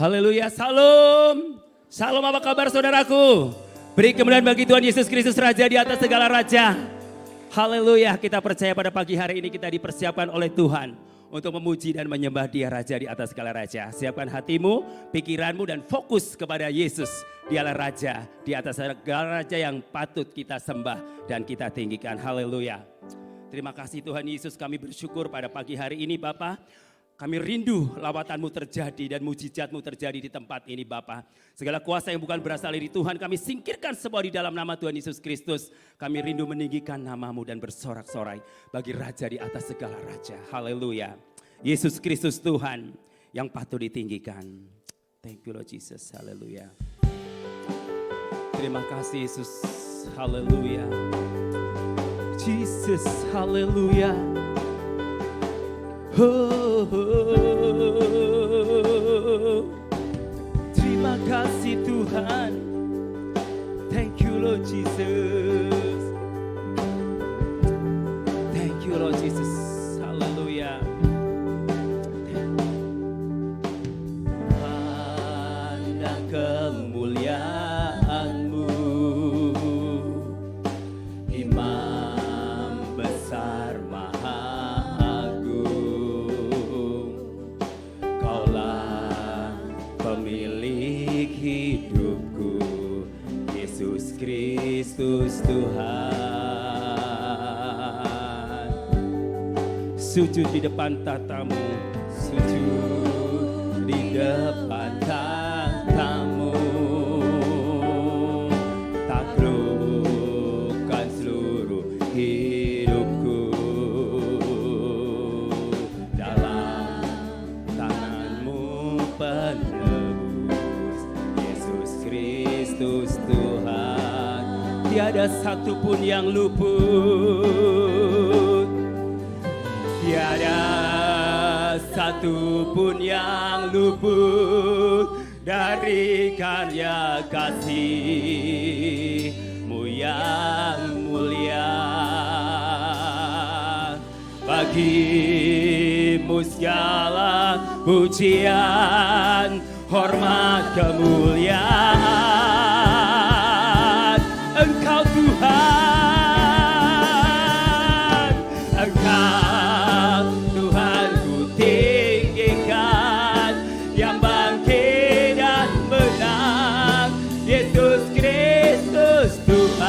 Haleluya, salam. Salam, apa kabar saudaraku? Beri kemuliaan bagi Tuhan Yesus Kristus, Raja di atas segala raja. Haleluya, kita percaya pada pagi hari ini kita dipersiapkan oleh Tuhan untuk memuji dan menyembah Dia Raja di atas segala raja. Siapkan hatimu, pikiranmu dan fokus kepada Yesus. Dialah Raja di atas segala raja yang patut kita sembah dan kita tinggikan. Haleluya. Terima kasih Tuhan Yesus, kami bersyukur pada pagi hari ini Bapa. Kami rindu lawatan-Mu terjadi dan mujizat-Mu terjadi di tempat ini Bapa. Segala kuasa yang bukan berasal dari Tuhan kami singkirkan semua di dalam nama Tuhan Yesus Kristus. Kami rindu meninggikan nama-Mu dan bersorak-sorai bagi Raja di atas segala raja. Haleluya. Yesus Kristus Tuhan yang patut ditinggikan. Thank you Lord Jesus. Haleluya. Terima kasih Yesus. Haleluya. Jesus. Haleluya. Oh, terima kasih Tuhan. Thank you Lord Jesus. Thank you Lord Jesus. Haleluya. Pandang kemuliaan-Mu, Imam besar Maha pemilik hidupku, Yesus Kristus Tuhan. Sujud di depan tatamu, sujud di depan tatamu, taklukkan seluruh hidupku dalam tangan-Mu penebus, Yesus Kristus Tuhan. Tiada satupun yang luput, tiada satupun yang luput dari karya kasih-Mu yang mulia. Bagi-Mu segala pujian, hormat, kemuliaan. Engkau Tuhan, Engkau Tuhan ku tinggikan, yang bangkit dan menang, Yesus Kristus Tuhan.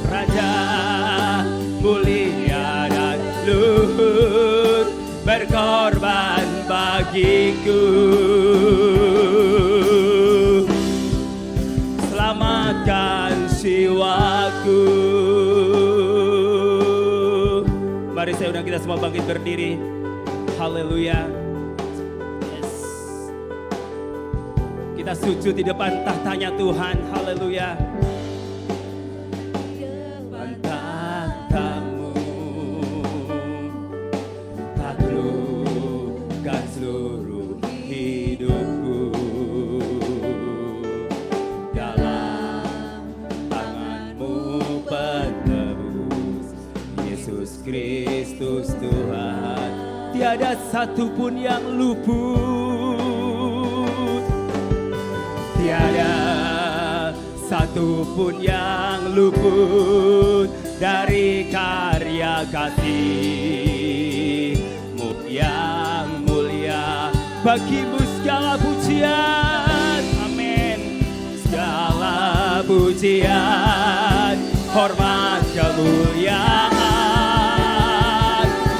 Raja mulia dan luhur, berkorban bagiku, selamatkan jiwaku. Mari saya undang kita semua bangkit berdiri. Haleluya. Yes. Kita sujud di depan tahtanya Tuhan. Haleluya. Depan tahtamu, taklukkan seluruh hidupku dalam tangan-Mu penebus, Yesus Kristus Tuhan. Tiada satupun yang luput, tiada satupun yang luput dari karya kasih-Mu yang mulia. Bagi-Mu segala pujian, amin. Segala pujian, hormat, kemuliaan.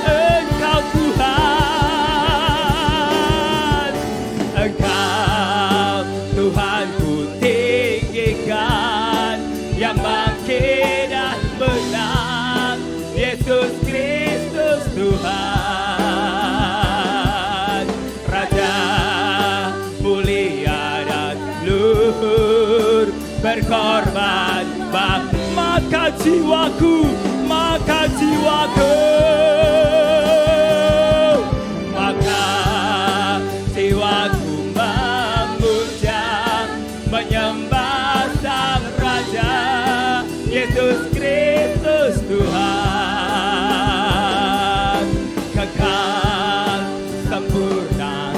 Engkau Tuhan, Engkau Tuhan ku tinggikan, yang bangkit dan menang, Yesus Kristus Tuhan. Raja mulia dan luhur, berkorban maka jiwaku, maka jiwaku, maka jiwaku memuja, menyembah Sang Raja, Yesus Kristus Tuhan. Kekal, sempurna,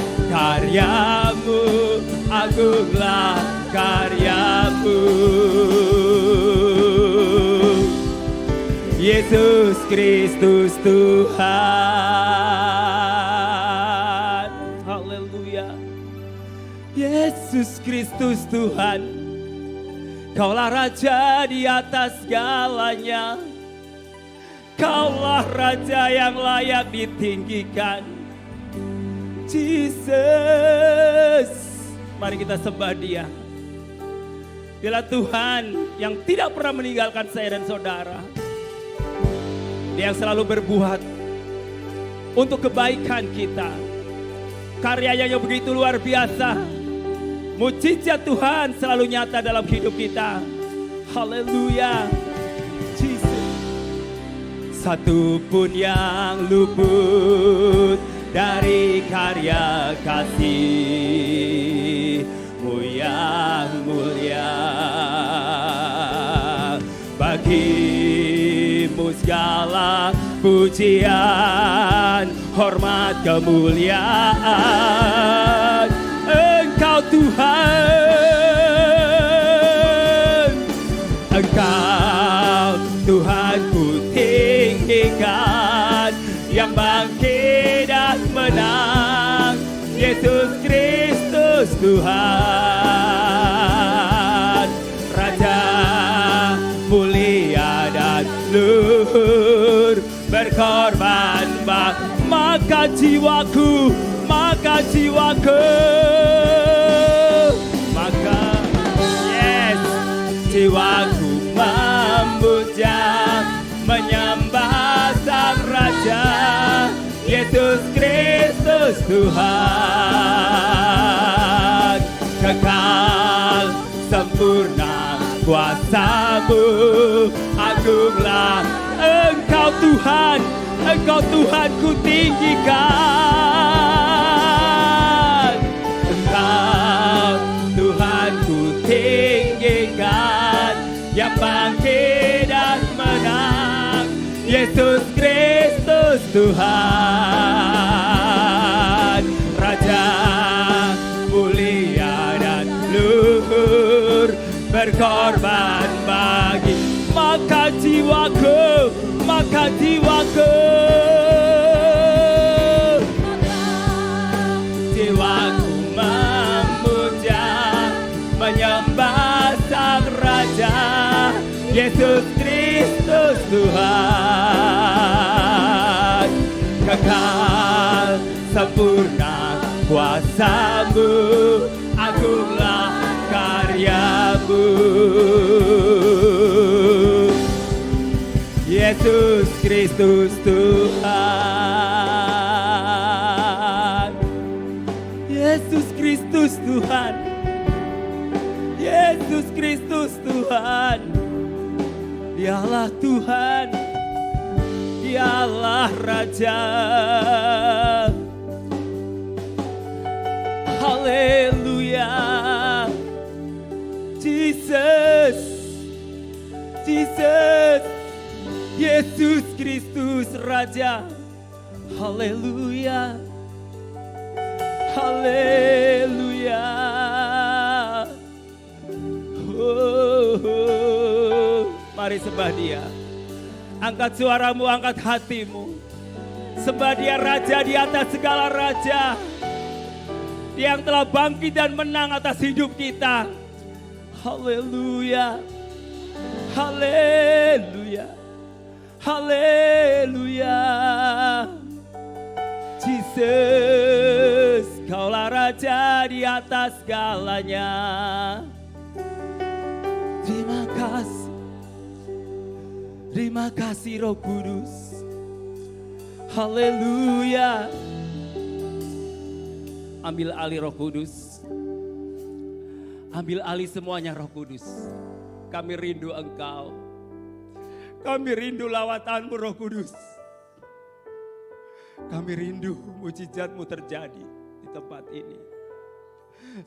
karyamu. Yesus Kristus Tuhan. Haleluya. Yesus Kristus Tuhan. Kaulah Raja di atas segalanya. Kaulah Raja yang layak ditinggikan. Jesus. Mari kita sembah Dia. Dialah Tuhan yang tidak pernah meninggalkan saya dan saudara. Dia yang selalu berbuat untuk kebaikan kita. Karyanya yang begitu luar biasa. Mujizat Tuhan selalu nyata dalam hidup kita. Haleluya. Jesus. Satu pun yang luput dari karya kasih-Mu yang mulia. Bagi-Mu segala pujian, hormat, kemuliaan. Engkau Tuhan, Engkau Tuhan ku tinggikan, yang bangkit dan menang. Yesus Kristus Tuhan, Raja mulia dan luhur, berkorban maka jiwaku, maka yes, jiwaku memuja, menyembah Sang Raja, Yesus Kristus Tuhan. Kekal sempurna kuasa-Mu, agunglah Engkau Tuhan, Engkau Tuhan ku tinggikan. Engkau Tuhan ku tinggikan, yang bangkit dan menang. Yesus Kristus Tuhan, Raja mulia dan luhur, berkorban bagi maka jiwaku, maka jiwaku, jiwaku memuja, menyembah Sang Raja, Yesus Kristus Tuhan. Kekal sempurna kuasa-Mu, agunglah karya-Mu. Yesus Kristus Tuhan. Yesus Kristus Tuhan. Yesus Kristus Tuhan. Dialah Tuhan. Dialah Raja. Haleluya. Jesus. Jesus. Yesus Kristus Raja. Haleluya. Haleluya. Mari sembah Dia. Angkat suaramu, angkat hatimu. Sembah Dia, Raja di atas segala raja. Dia yang telah bangkit dan menang atas hidup kita. Haleluya. Haleluya. Haleluya. Jesus, Kaulah Raja di atas segalanya. Terima kasih. Terima kasih Roh Kudus. Haleluya. Ambil alih Roh Kudus. Ambil alih semuanya Roh Kudus. Kami rindu Engkau. Kami rindu lawatan-Mu Roh Kudus. Kami rindu mujizat-Mu terjadi di tempat ini.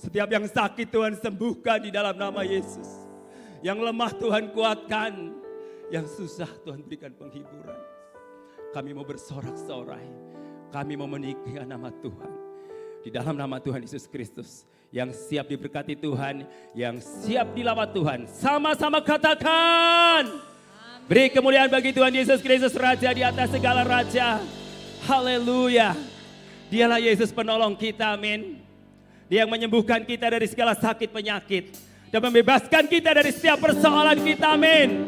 Setiap yang sakit Tuhan sembuhkan di dalam nama Yesus. Yang lemah Tuhan kuatkan. Yang susah Tuhan berikan penghiburan. Kami mau bersorak-sorai. Kami mau meninggikan nama Tuhan. Di dalam nama Tuhan Yesus Kristus. Yang siap diberkati Tuhan, yang siap dilawat Tuhan. Sama-sama katakan. Beri kemuliaan bagi Tuhan Yesus Kristus, Raja di atas segala raja. Haleluya. Dialah Yesus penolong kita, amin. Dia yang menyembuhkan kita dari segala sakit penyakit. Dan membebaskan kita dari setiap persoalan kita, amin.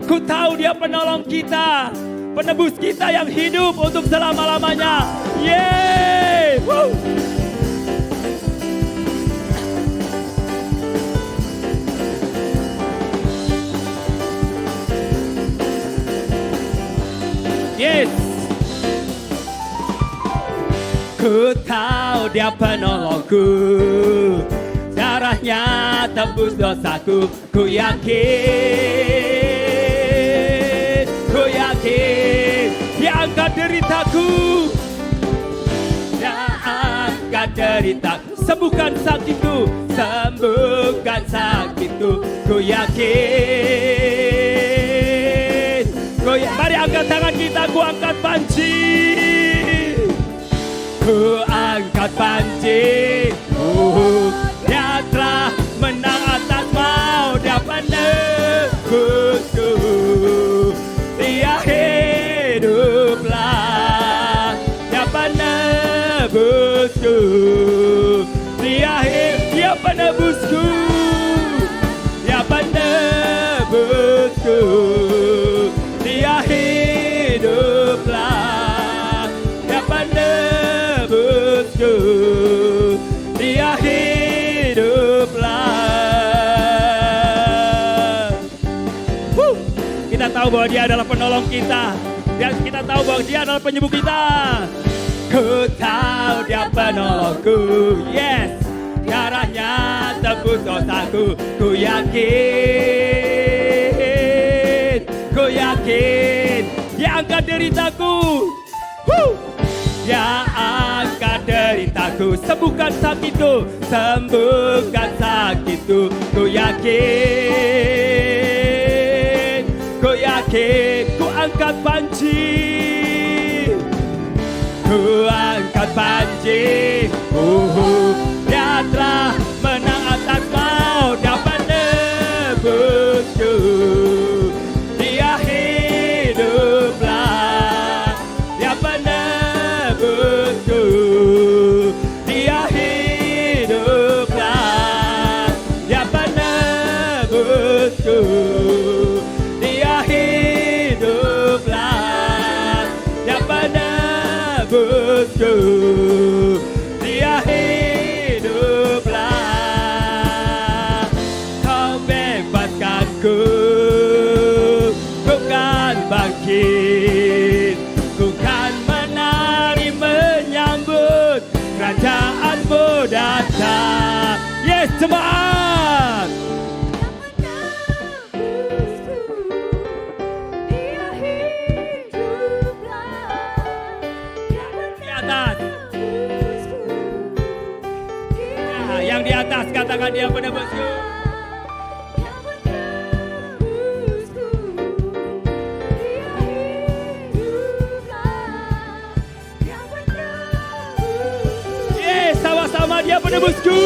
Ku tahu dia penolong kita. Penebus kita yang hidup untuk selama-lamanya. Yeay. Woo. Yes. Ku tahu dia penolongku, darahnya tebus dosaku. Ku yakin dia angkat deritaku, dia angkat deritaku. Sembuhkan sakitku, sembuhkan sakitku. Ku yakin. Mari angkat tangan kita, ku angkat panci. Ku angkat panci. Dia telah menang atas maut, dia penebusku. Dia hiduplah, dia penebusku. Dia penebusku. Dia penebusku. Dia hiduplah, dia penebusku. Dia hiduplah. Kita tahu bahwa dia adalah penolong kita. Dan kita tahu bahwa dia adalah penyembuh kita. Ku tahu dia penolongku. Yes. Darahnya tebus dosaku. Ku yakin dia angkat deritaku. Dia angkat deritaku. Sembuhkan sakitku, sembuhkan sakitku. Ku yakin ku angkat panci. Ku angkat panci. Dia telah menang atas maut, dia penebusku. Dia hiduplah, dia penebusku. Dia hiduplah, dia penebusku. Dia hiduplah, dia penebusku. Dia hiduplah. Kau bebaskanku, ku kan bangkit, ku kan menari menyambut kerajaanmu datang. Yes, jemaat. Yang di atas katakan dia penebusku. Yes, sama-sama dia penebusku.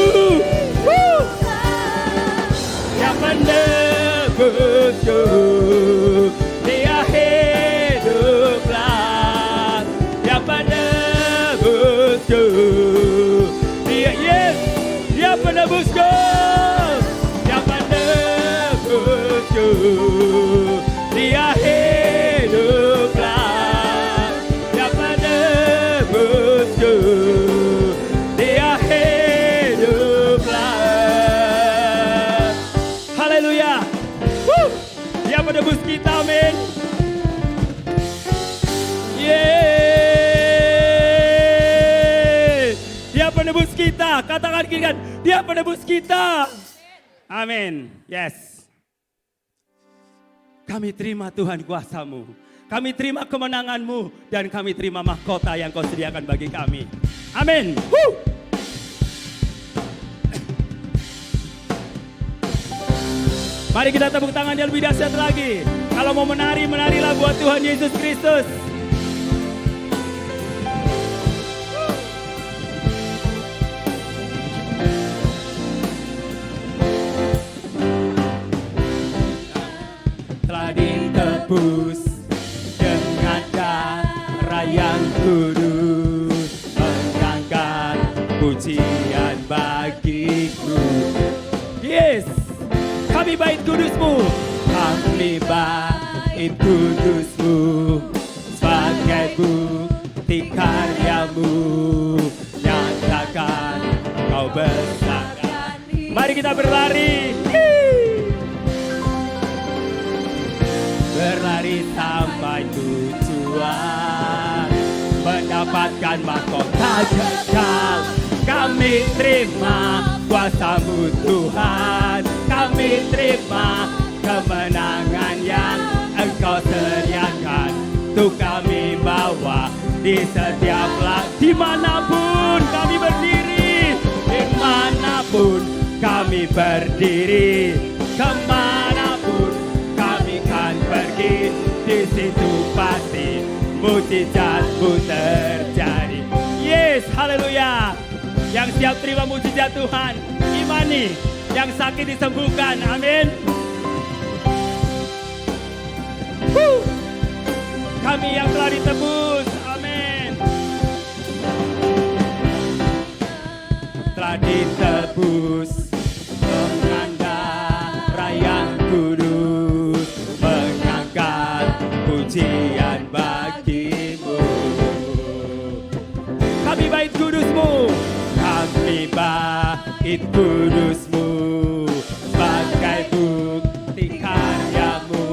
Dia penebusku. Dia hiduplah. Dia penebusku. Dia penebusku, dia penebusku. Dia hiduplah, dia penebusku. Dia hiduplah. Haleluya. Dia penebus kita, amin. Dia penebus kita. Katakan kiri kan, dia penebus kita. Amin. Yes. Kami terima Tuhan kuasa-Mu. Kami terima kemenangan-Mu. Dan kami terima mahkota yang Kau sediakan bagi kami. Amin. Mari kita tepuk tangan yang lebih dahsyat lagi. Kalau mau menari, menarilah buat Tuhan Yesus Kristus. telah ditebus dengan darah yang kudus, mengangkat pujian bagiku. Yes, kami bait kudus-Mu, kami bait kudus-Mu, sebagai bukti karya-Mu, nyatakan Kau besar. Mari kita berlari. Berlari sampai tujuan, mendapatkan mahkota kekal. Kami terima kuasa-Mu Tuhan, kami terima kemenangan yang Engkau sediakan. Untuk kami bawa di setiap langkah, dimanapun kami berdiri, dimanapun kami berdiri, kemanapun kami kan pergi, di situ pasti mujizat-Mu terjadi. Yes, haleluya. Yang siap terima mujizat Tuhan, imani. Yang sakit disembuhkan, amin. Kami yang telah ditebus, amin. Telah ditebus dengan darah yang kudus, mengangkat pujian bagi-Mu. Kami bait kudus-Mu, kami bait kudus-Mu, sebagai bukti karya-Mu,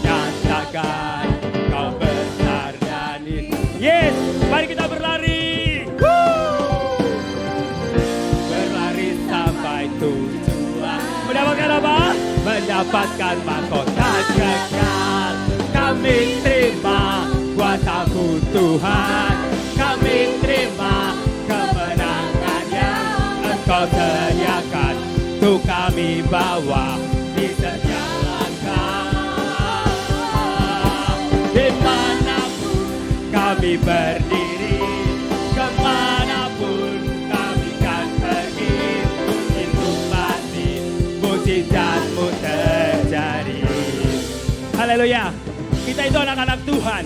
nyatakan Kau besar dan indah. Yes, mari kita berlari. Berlari sampai tujuan. Mendapatkan apa? Mendapatkan mahkota kekal. Kami terima kuasa-Mu Tuhan, kami terima kemenangan yang Engkau sediakan. Untuk kami bawa di setiap langkah, dimanapun kami berdiri, kemanapun kami kan pergi, itu pasti mujizat-Mu terjadi. Haleluya. Kita itu anak-anak Tuhan,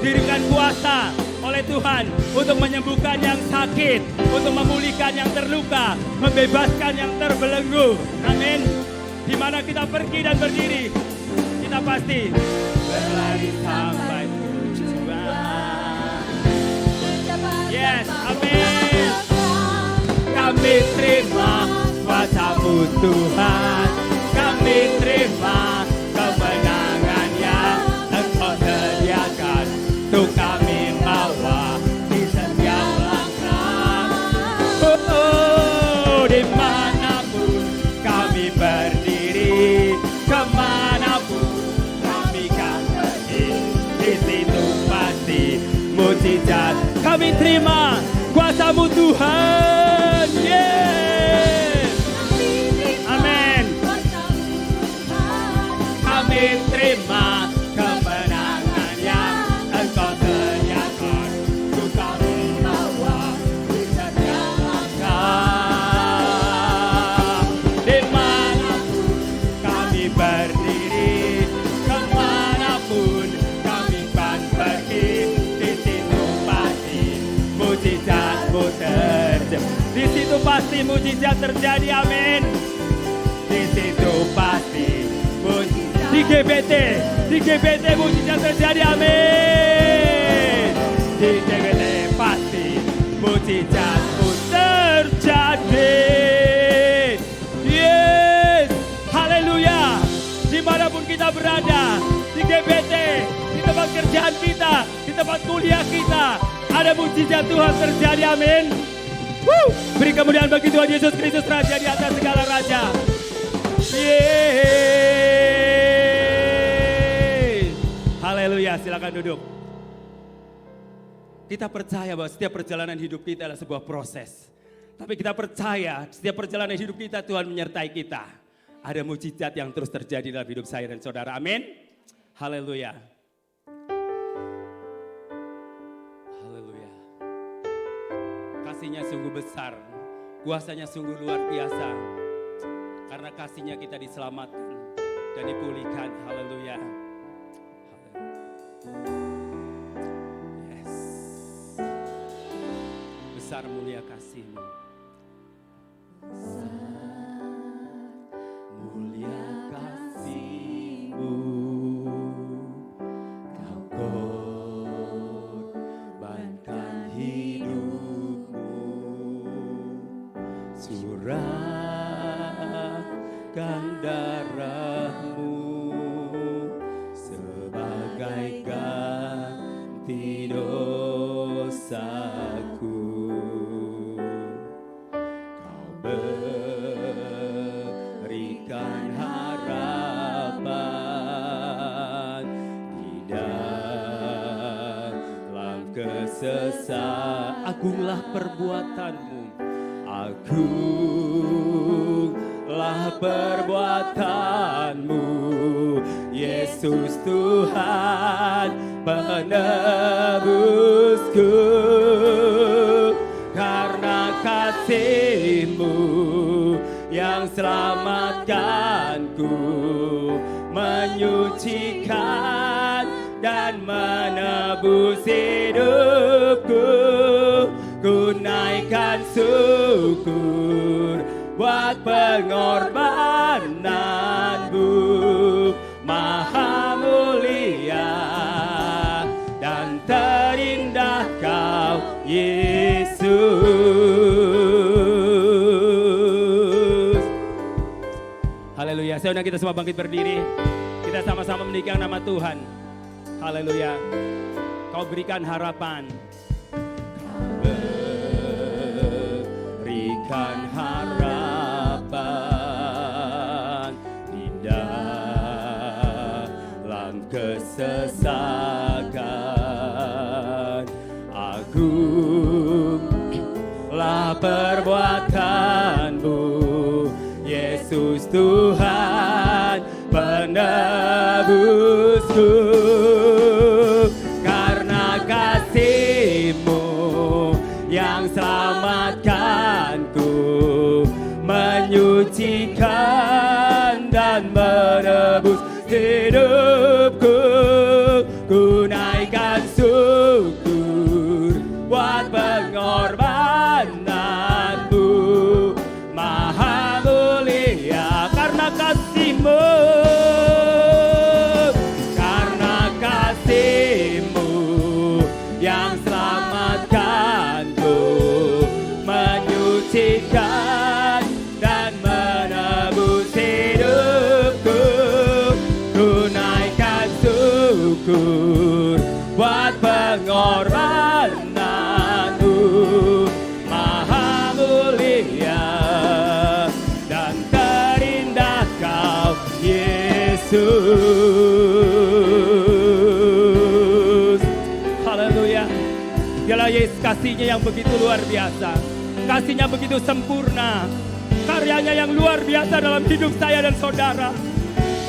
diberikan kuasa oleh Tuhan untuk menyembuhkan yang sakit, untuk memulihkan yang terluka, membebaskan yang terbelenggu. Amin. Di mana kita pergi dan berdiri, kita pasti berlari sampai tujuan. Yes, amin. Kami terima kuasa-Mu Tuhan, kami terima kemenangan yang Engkau sediakan. Untuk kami bawa di setiap langkah, dimanapun kami berdiri, kemanapun kami kan pergi, di situ pasti mujizat. Kami terima kuasa-Mu Tuhan. Yes. Amin. Kami terima kemenangan yang Engkau sediakan. Untuk kami bawa di setiap langkah, dimanapun kami berdiri, kemanapun kami kan pergi, di situ pasti mujizat-Mu terjadi. Di situ pasti mujizat terjadi, amin. Di situ pasti mujizat. Di GBT mujizat terjadi, amin. Di GBT pasti mujizat-Mu terjadi. Yes, haleluya. Dimanapun kita berada, di GBT, di tempat kerjaan kita, di tempat kuliah kita, ada mujizat Tuhan terjadi, amin. Beri kemuliaan bagi Tuhan Yesus Kristus, Raja di atas segala raja. Haleluya, silakan duduk. Kita percaya bahwa setiap perjalanan hidup kita adalah sebuah proses. Tapi kita percaya setiap perjalanan hidup kita Tuhan menyertai kita. Ada mujizat yang terus terjadi dalam hidup saya dan saudara, amin. Haleluya. Haleluya. Kasih-Nya sungguh besar, kuasa-Nya sungguh luar biasa. Karena kasih-Nya kita diselamatkan. dan dipulihkan. Haleluya. Yes. Besar mulia kasih-Mu. Mulia kasih-Mu, Kau korbankan hidup-Mu, curahkan darah-Mu sebagai ganti dosaku. Kau berikan harapan di dalam kesesatan. Agunglah perbuatan-Mu, agunglah perbuatan-Mu, Yesus Tuhan penebusku. Karena kasih-Mu yang selamatkanku, menyucikan dan menebus hidupku. Ku naikkan syukur buat pengorbanan-Mu, Maha mulia dan terindah Kau, Yesus. Haleluya. Saya undang kita semua bangkit berdiri. Kita sama-sama meninggikan nama Tuhan. Haleluya. Kau berikan harapan. Berikan harapan di dalam kesesakan. Agunglah perbuatan-Mu, Yesus Tuhan penebusku. Karena kasih-Mu yang selamatkanku, menyucikan dan menebus hidupku. Ku naikkan syukur buat pengorbanan-Mu, Maha mulia. Karena kasih-Mu, karena kasih-Mu yang selamatkanku, menyucikan dan menebus hidupku. Ku naikkan syukur buat pengorbanan-Mu, Maha mulia dan terindah Kau, Yesus. Haleluya. Dialah Yesus, kasih-Nya yang begitu luar biasa, kasih-Nya begitu sempurna, karyanya yang luar biasa dalam hidup saya dan saudara.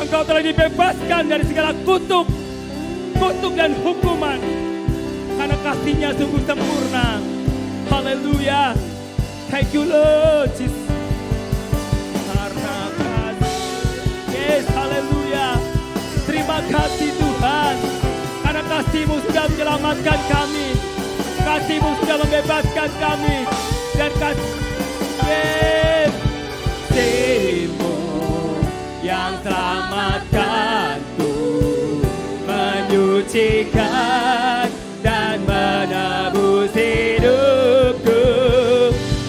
Engkau telah dibebaskan dari segala kutuk dan hukuman, karena kasih-Nya sungguh sempurna. Haleluya. Thank you Lord Jesus. Karena kasih, yes, haleluya. Terima kasih Tuhan, karena kasih-Mu sudah menyelamatkan kami, kasih-Mu sudah membebaskan kami, dan kasih-Mu yang selamatkanku, menyucikan dan menebus hidupku.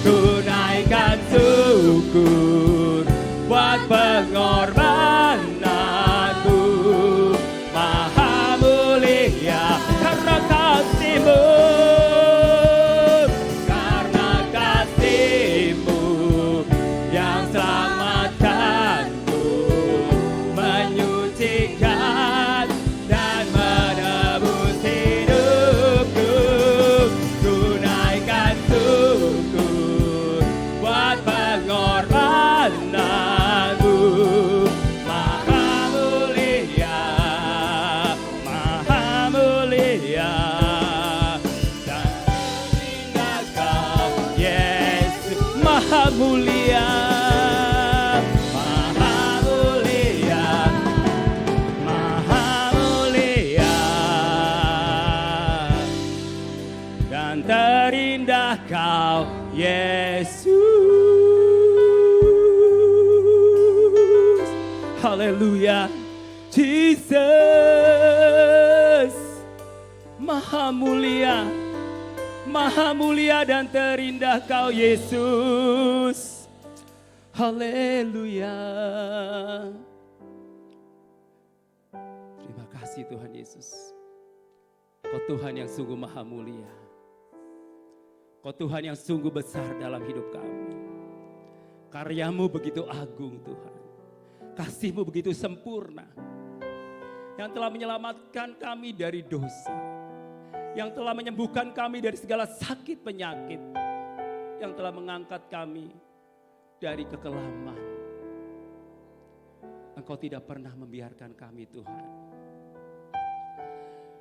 Ku naikkan syukur buat pengorbanan-Mu, Maha mulia. Karena kasih-Mu, karena kasih-Mu yang selamatkanku, menyucikan dan menebus Yesus. Haleluya. Jesus. Maha mulia dan terindah Kau Yesus. Haleluya. Terima kasih Tuhan Yesus. Kau Tuhan yang sungguh maha mulia. Kau Tuhan yang sungguh besar dalam hidup kami. Karyamu begitu agung Tuhan. Kasih-Mu begitu sempurna. Yang telah menyelamatkan kami dari dosa. Yang telah menyembuhkan kami dari segala sakit penyakit. Yang telah mengangkat kami dari kekelaman. Engkau tidak pernah membiarkan kami Tuhan.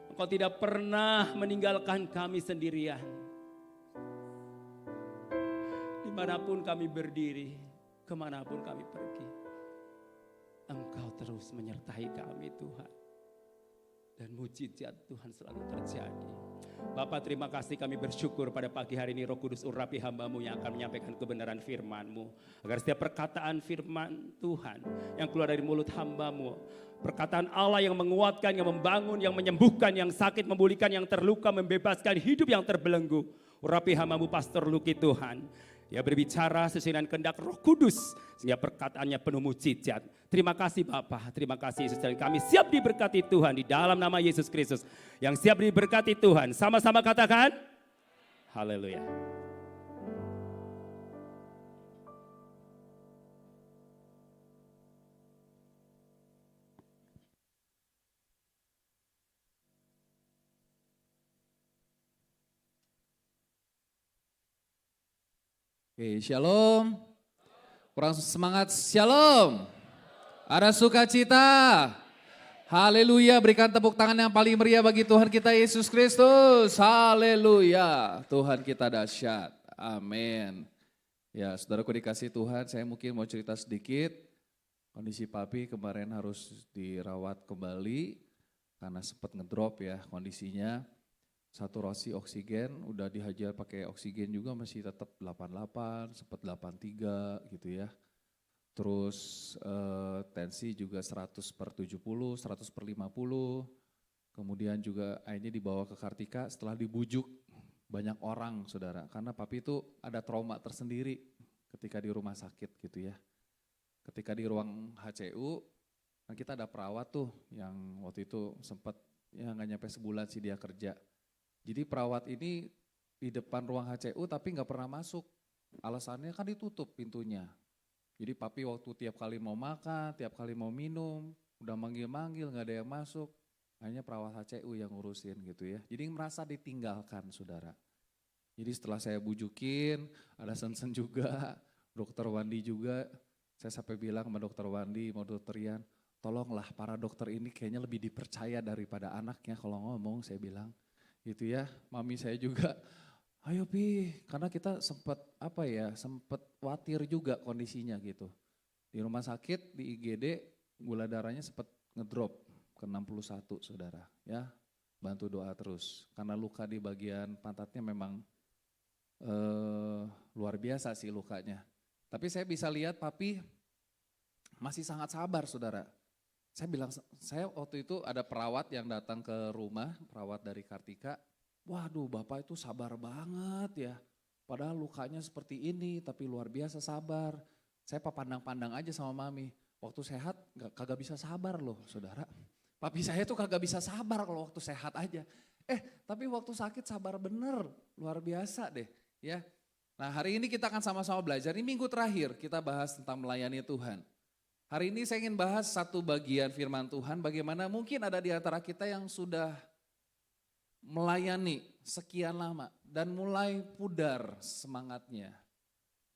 Engkau tidak pernah meninggalkan kami sendirian. Dimanapun kami berdiri, kemanapun kami pergi. Engkau terus menyertai kami Tuhan. Dan mujizat Tuhan selalu terjadi. Bapa, terima kasih, kami bersyukur pada pagi hari ini Roh Kudus urapi hamba-Mu yang akan menyampaikan kebenaran firman-Mu. Agar setiap perkataan firman Tuhan yang keluar dari mulut hamba-Mu, perkataan Allah yang menguatkan, yang membangun, yang menyembuhkan, yang sakit, memulihkan, yang terluka, membebaskan, hidup yang terbelenggu. Urapi hamba-Mu Pastor Luki Tuhan. Dia berbicara sesuai dengan kehendak Roh Kudus sehingga perkataannya penuh mujizat. Terima kasih Bapa, terima kasih Yesus, dan kami siap diberkati Tuhan di dalam nama Yesus Kristus. Yang siap diberkati Tuhan, sama-sama katakan haleluya. Oke, shalom. Kurang semangat, shalom. Ada sukacita. Haleluya, berikan tepuk tangan yang paling meriah bagi Tuhan kita Yesus Kristus. Haleluya, Tuhan kita dahsyat. Amin. Ya, saudaraku dikasih Tuhan, saya mungkin mau cerita sedikit. Kondisi papi kemarin harus dirawat kembali karena sempat ngedrop ya kondisinya. Saturasi oksigen udah dihajar pakai oksigen juga masih tetap 88, sempat 83 gitu ya. Terus tensi juga 100/70, 100/50. Kemudian juga akhirnya dibawa ke Kartika setelah dibujuk banyak orang saudara. Karena papi itu ada trauma tersendiri ketika di rumah sakit gitu ya. Ketika di ruang HCU, kan kita ada perawat tuh yang waktu itu sempat ya nggak nyampe sebulan sih dia kerja. Jadi perawat ini di depan ruang HCU tapi nggak pernah masuk. Alasannya kan ditutup pintunya. Jadi papi waktu tiap kali mau makan, tiap kali mau minum, udah manggil-manggil nggak ada yang masuk. Akhirnya perawat HCU yang ngurusin gitu ya. Jadi merasa ditinggalkan saudara. Jadi setelah saya bujukin, ada Sensen juga, dokter Wandi juga. Saya sampai bilang sama dokter Wandi, mau dokter Rian, tolonglah para dokter ini kayaknya lebih dipercaya daripada anaknya kalau ngomong, saya bilang. Gitu ya, mami saya juga, ayo Pi, karena kita sempat khawatir juga kondisinya gitu. Di rumah sakit, di IGD, gula darahnya sempat ngedrop ke 61 saudara ya. Bantu doa terus, karena luka di bagian pantatnya memang luar biasa sih lukanya. Tapi saya bisa lihat papi masih sangat sabar saudara. Saya bilang, saya waktu itu ada perawat yang datang ke rumah, perawat dari Kartika. Waduh Bapak itu sabar banget ya. Padahal lukanya seperti ini tapi luar biasa sabar. Saya pandang-pandang aja sama mami. Waktu sehat kagak bisa sabar loh saudara. Papi saya tuh kagak bisa sabar kalau waktu sehat aja. Tapi waktu sakit sabar bener, luar biasa deh ya. Nah hari ini kita akan sama-sama belajar, ini minggu terakhir kita bahas tentang melayani Tuhan. Hari ini saya ingin bahas satu bagian firman Tuhan, bagaimana mungkin ada di antara kita yang sudah melayani sekian lama dan mulai pudar semangatnya.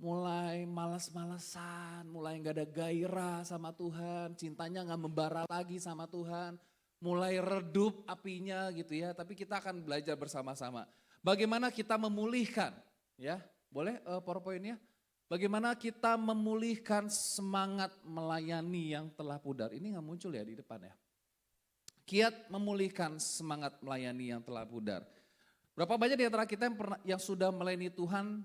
Mulai malas-malesan, mulai gak ada gairah sama Tuhan, cintanya gak membara lagi sama Tuhan. Mulai redup apinya gitu ya, tapi kita akan belajar bersama-sama. Bagaimana kita memulihkan, ya boleh PowerPoint-nya? Bagaimana kita memulihkan semangat melayani yang telah pudar. Ini gak muncul ya di depan ya. Kiat memulihkan semangat melayani yang telah pudar. Berapa banyak di antara kita yang sudah melayani Tuhan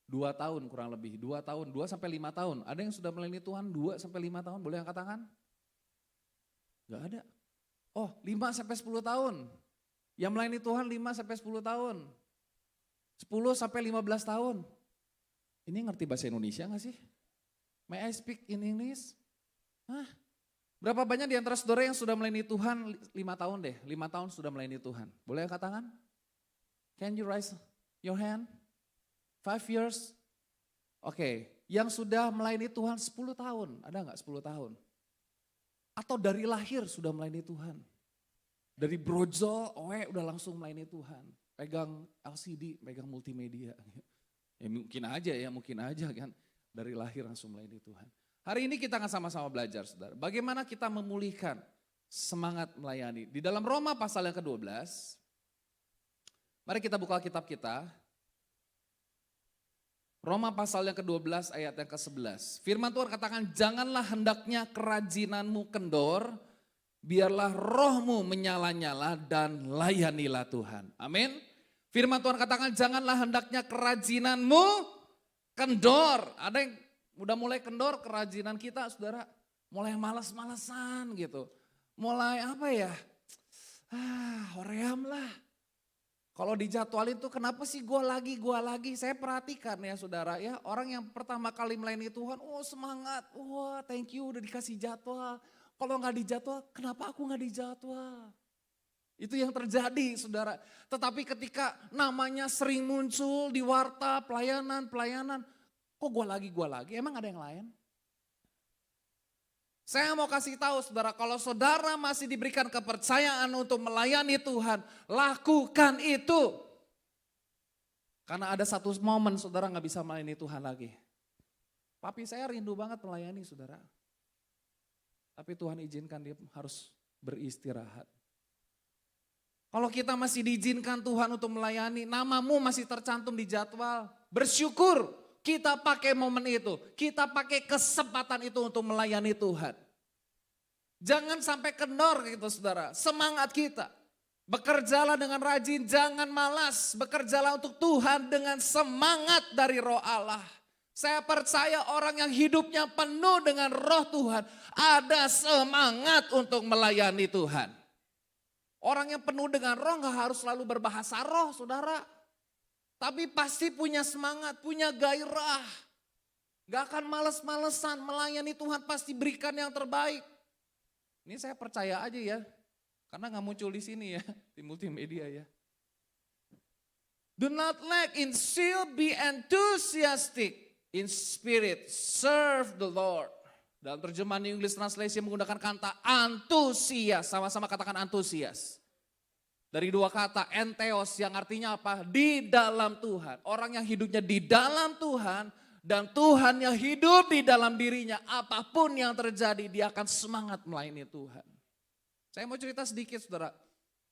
2 tahun kurang lebih, 2 tahun, 2 sampai 5 tahun. Ada yang sudah melayani Tuhan 2 sampai 5 tahun, boleh angkat tangan? Gak ada. Oh 5 sampai 10 tahun. Yang melayani Tuhan 5 sampai 10 tahun. 10 sampai 15 tahun. Ini ngerti bahasa Indonesia gak sih? May I speak in English? Hah? Berapa banyak di antara saudara yang sudah melayani Tuhan 5 tahun deh, 5 tahun sudah melayani Tuhan. Boleh angkat tangan? Can you raise your hand? 5 years? Oke, yang sudah melayani Tuhan 10 tahun, ada nggak 10 tahun? Atau dari lahir sudah melayani Tuhan? Dari brojol, udah langsung melayani Tuhan. Pegang LCD, pegang multimedia. Ya mungkin aja kan. Dari lahir langsung melayani Tuhan. Hari ini kita akan sama-sama belajar saudara. Bagaimana kita memulihkan semangat melayani. Di dalam Roma pasal yang ke-12. Mari kita buka kitab kita. Roma pasal yang ke-12 ayat yang ke-11. Firman Tuhan katakan, janganlah hendaknya kerajinanmu kendor, biarlah rohmu menyala-nyala dan layanilah Tuhan. Amin. Firman Tuhan katakan, janganlah hendaknya kerajinanmu kendor. Ada yang udah mulai kendor kerajinan kita saudara. Mulai malas-malesan gitu. Mulai apa ya, hoream lah. Kalau dijadwalin tuh kenapa sih gue lagi. Saya perhatikan ya saudara ya. Orang yang pertama kali melayani Tuhan, semangat. Wah thank you udah dikasih jadwal. Kalau gak dijadwal, kenapa aku gak dijadwal? Itu yang terjadi saudara. Tetapi ketika namanya sering muncul di warta pelayanan. Kok gue lagi, emang ada yang lain? Saya mau kasih tahu saudara, kalau saudara masih diberikan kepercayaan untuk melayani Tuhan, lakukan itu. Karena ada satu momen saudara gak bisa melayani Tuhan lagi. Papi saya rindu banget melayani saudara. Tapi Tuhan izinkan dia harus beristirahat. Kalau kita masih diizinkan Tuhan untuk melayani, namamu masih tercantum di jadwal, bersyukur. Kita pakai momen itu, kita pakai kesempatan itu untuk melayani Tuhan. Jangan sampai kendor gitu saudara, semangat kita. Bekerjalah dengan rajin, jangan malas. Bekerjalah untuk Tuhan dengan semangat dari roh Allah. Saya percaya orang yang hidupnya penuh dengan roh Tuhan, ada semangat untuk melayani Tuhan. Orang yang penuh dengan roh gak harus selalu berbahasa roh saudara. Tapi pasti punya semangat, punya gairah. Gak akan males-malesan melayani Tuhan, pasti berikan yang terbaik. Ini saya percaya aja ya, karena gak muncul di sini ya, di multimedia ya. Do not lack in zeal, be enthusiastic in spirit, serve the Lord. Dalam terjemahan English Translation menggunakan kata antusias, sama-sama katakan antusias. Dari 2 kata, entheos yang artinya apa? Di dalam Tuhan. Orang yang hidupnya di dalam Tuhan dan Tuhan yang hidup di dalam dirinya. Apapun yang terjadi dia akan semangat melayani Tuhan. Saya mau cerita sedikit saudara.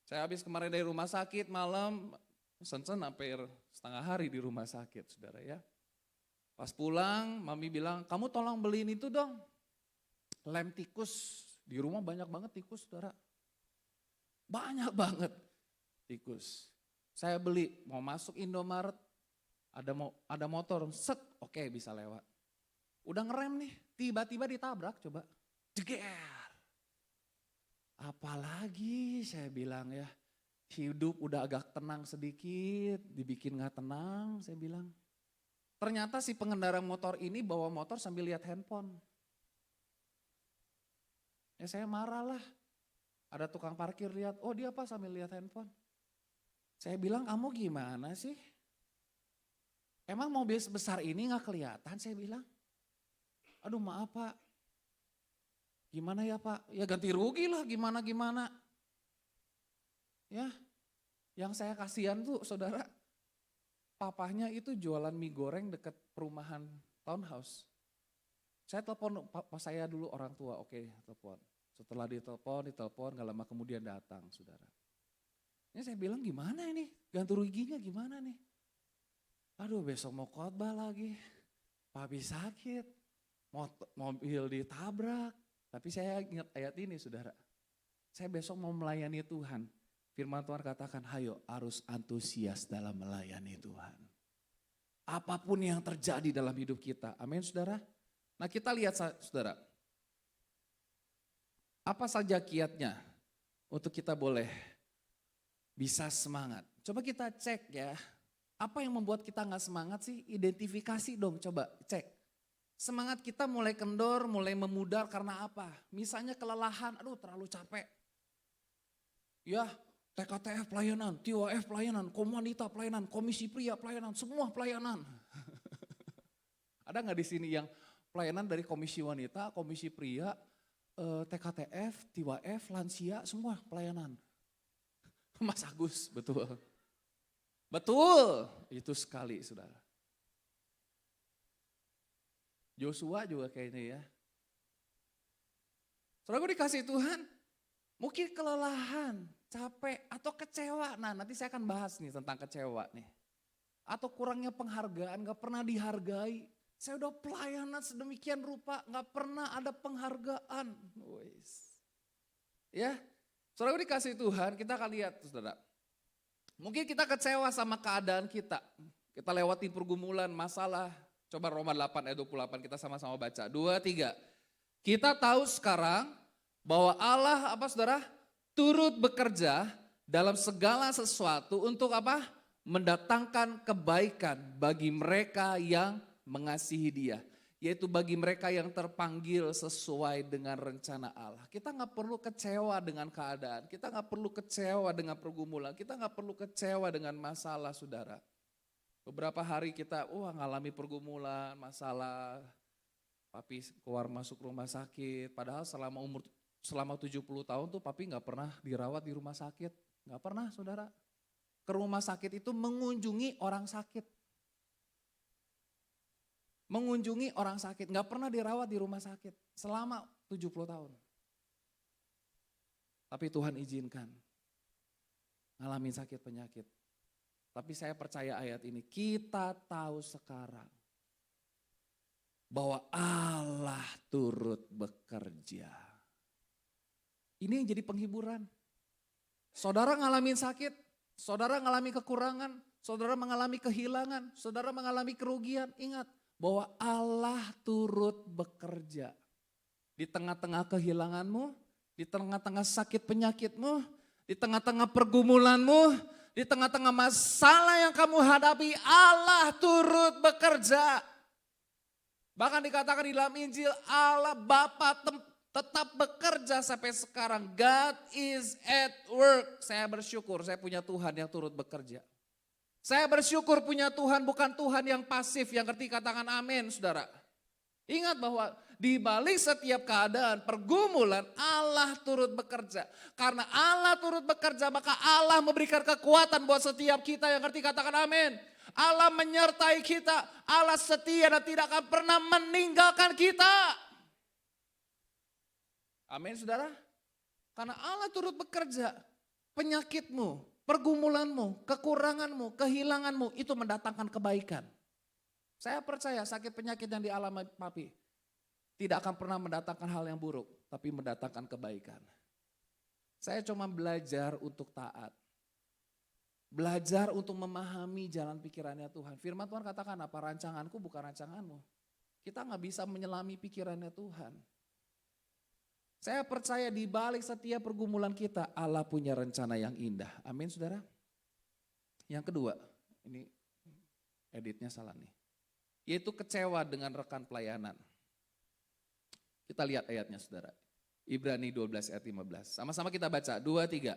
Saya habis kemarin dari rumah sakit malam, sen-sen hampir setengah hari di rumah sakit saudara ya. Pas pulang mami bilang, kamu tolong beliin itu dong. Lem tikus, di rumah banyak banget tikus saudara. Banyak banget tikus. Saya beli, mau masuk Indomaret, ada motor, set, oke bisa lewat. Udah ngerem nih, tiba-tiba ditabrak coba. Jeger. Apalagi saya bilang ya, hidup udah agak tenang sedikit, dibikin gak tenang saya bilang. Ternyata si pengendara motor ini bawa motor sambil lihat handphone. Ya saya marah lah. Ada tukang parkir lihat, oh dia apa sambil lihat handphone. Saya bilang kamu gimana sih? Emang mobil sebesar ini gak kelihatan saya bilang. Aduh maaf pak. Gimana ya pak? Ya ganti rugi lah gimana. Ya yang saya kasihan tuh saudara. Papahnya itu jualan mie goreng dekat perumahan townhouse. Saya telepon papa saya dulu orang tua, oke telepon. Setelah ditelepon, gak lama kemudian datang saudara. Ini saya bilang gimana ini, ganti ruginya gimana nih. Aduh besok mau khotbah lagi, papi sakit, mobil ditabrak. Tapi saya ingat ayat ini saudara. Saya besok mau melayani Tuhan. Firman Tuhan katakan, hayo harus antusias dalam melayani Tuhan. apapun yang terjadi dalam hidup kita. Amin saudara. Nah kita lihat saudara, apa saja kiatnya untuk kita boleh bisa semangat. Coba kita cek ya, apa yang membuat kita gak semangat sih? Identifikasi dong, coba cek. Semangat kita mulai kendor, mulai memudar karena apa? Misalnya kelelahan, aduh terlalu capek. Ya, TKTF pelayanan, TIWF pelayanan, Komanita pelayanan, Komisi Pria pelayanan, semua pelayanan. Ada gak di sini yang pelayanan dari Komisi Wanita, Komisi Pria, TKTF, TIWF, lansia, semua pelayanan. Mas Agus, betul. Betul, itu sekali saudara. Joshua juga kayaknya ya. Saudara gue dikasih Tuhan, mungkin kelelahan, capek, atau kecewa. Nah nanti saya akan bahas nih tentang kecewa nih. Atau kurangnya penghargaan, gak pernah dihargai. Saya udah pelayanan sedemikian rupa, gak pernah ada penghargaan. Ya, saudara gue dikasih Tuhan, kita akan lihat saudara. Mungkin kita kecewa sama keadaan kita. Kita lewati pergumulan, masalah. Coba Roma 8 ayat 28 kita sama-sama baca. 2, 3. Kita tahu sekarang bahwa Allah apa saudara? Turut bekerja dalam segala sesuatu untuk apa? Mendatangkan kebaikan bagi mereka yang mengasihi Dia, yaitu bagi mereka yang terpanggil sesuai dengan rencana Allah. Kita gak perlu kecewa dengan keadaan, kita gak perlu kecewa dengan pergumulan, kita gak perlu kecewa dengan masalah saudara. Beberapa hari kita ngalami pergumulan, masalah, papi keluar masuk rumah sakit, padahal selama 70 tahun tuh papi gak pernah dirawat di rumah sakit, gak pernah saudara. Ke rumah sakit itu mengunjungi orang sakit. Mengunjungi orang sakit, gak pernah dirawat di rumah sakit selama 70 tahun. Tapi Tuhan izinkan ngalamin sakit penyakit. Tapi saya percaya ayat ini, kita tahu sekarang bahwa Allah turut bekerja. Ini yang jadi penghiburan. Saudara ngalamin sakit, saudara ngalami kekurangan, saudara mengalami kehilangan, saudara mengalami kerugian, ingat. Bahwa Allah turut bekerja. Di tengah-tengah kehilanganmu, di tengah-tengah sakit penyakitmu, di tengah-tengah pergumulanmu, di tengah-tengah masalah yang kamu hadapi, Allah turut bekerja. Bahkan dikatakan di dalam Injil, Allah Bapa tetap bekerja sampai sekarang. God is at work. Saya bersyukur, saya punya Tuhan yang turut bekerja. Saya bersyukur punya Tuhan, bukan Tuhan yang pasif, yang ngerti katakan amin saudara. Ingat bahwa di balik setiap keadaan, pergumulan, Allah turut bekerja. Karena Allah turut bekerja, maka Allah memberikan kekuatan buat setiap kita yang ngerti katakan amin. Allah menyertai kita, Allah setia dan tidak akan pernah meninggalkan kita. Amin saudara. Karena Allah turut bekerja, penyakitmu, pergumulanmu, kekuranganmu, kehilanganmu itu mendatangkan kebaikan. Saya percaya sakit penyakit yang dialami papi tidak akan pernah mendatangkan hal yang buruk, tapi mendatangkan kebaikan. Saya cuma belajar untuk taat. Belajar untuk memahami jalan pikirannya Tuhan. Firman Tuhan katakan apa? Rancanganku bukan rancanganmu. Kita gak bisa menyelami pikirannya Tuhan. Saya percaya di balik setiap pergumulan kita, Allah punya rencana yang indah. Amin saudara. Yang kedua, ini editnya salah nih. Yaitu kecewa dengan rekan pelayanan. Kita lihat ayatnya saudara. Ibrani 12 ayat 15. Sama-sama kita baca, 2, 3.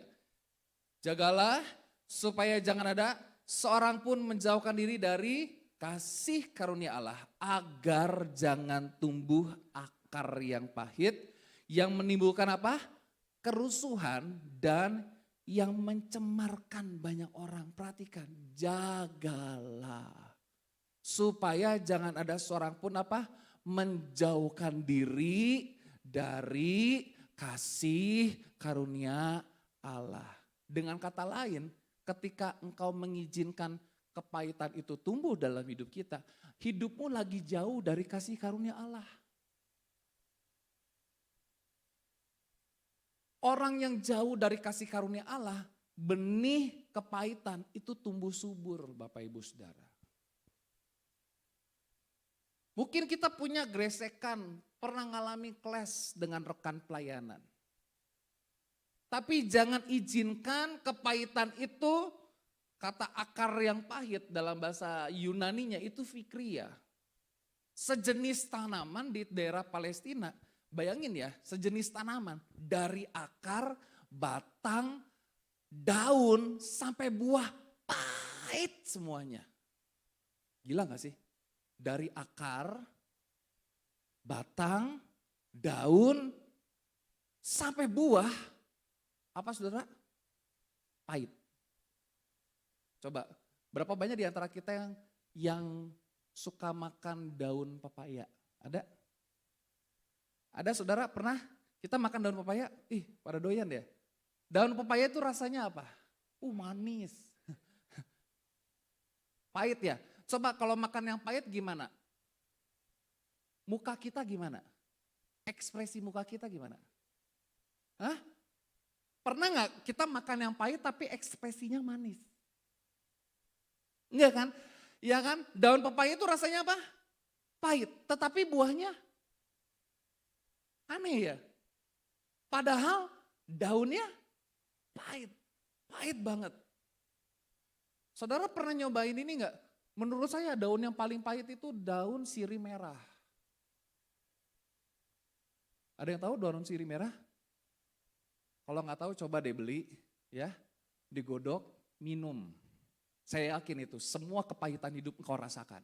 Jagalah supaya jangan ada seorang pun menjauhkan diri dari kasih karunia Allah. Agar jangan tumbuh akar yang pahit. Yang menimbulkan apa? Kerusuhan dan yang mencemarkan banyak orang. Perhatikan, jagalah. Supaya jangan ada seorang pun apa? Menjauhkan diri dari kasih karunia Allah. Dengan kata lain, ketika engkau mengizinkan kepahitan itu tumbuh dalam hidup kita, hidupmu lagi jauh dari kasih karunia Allah. Orang yang jauh dari kasih karunia Allah, benih kepahitan itu tumbuh subur Bapak Ibu Saudara. Mungkin kita punya gesekan, pernah ngalami clash dengan rekan pelayanan. Tapi jangan izinkan kepahitan itu, kata akar yang pahit dalam bahasa Yunaninya itu fikria. Sejenis tanaman di daerah Palestina, bayangin ya, sejenis tanaman dari akar, batang, daun, sampai buah, pahit semuanya. Gila gak sih? Dari akar, batang, daun, sampai buah, apa saudara? Pahit. Coba, berapa banyak di antara kita yang suka makan daun pepaya? Ada? Ada saudara pernah kita makan daun pepaya? Ih, pada doyan ya. Daun pepaya itu rasanya apa? Manis. Pahit ya. Coba kalau makan yang pahit gimana? Muka kita gimana? Ekspresi muka kita gimana? Hah? Pernah nggak kita makan yang pahit tapi ekspresinya manis? Enggak kan? Ya kan? Daun pepaya itu rasanya apa? Pahit. Tetapi buahnya aneh ya. Padahal daunnya pahit. Pahit banget. Saudara pernah nyobain ini enggak? Menurut saya daun yang paling pahit itu daun sirih merah. Ada yang tahu daun sirih merah? Kalau nggak tahu coba deh beli, ya, digodok, minum. Saya yakin itu semua kepahitan hidup engkau rasakan.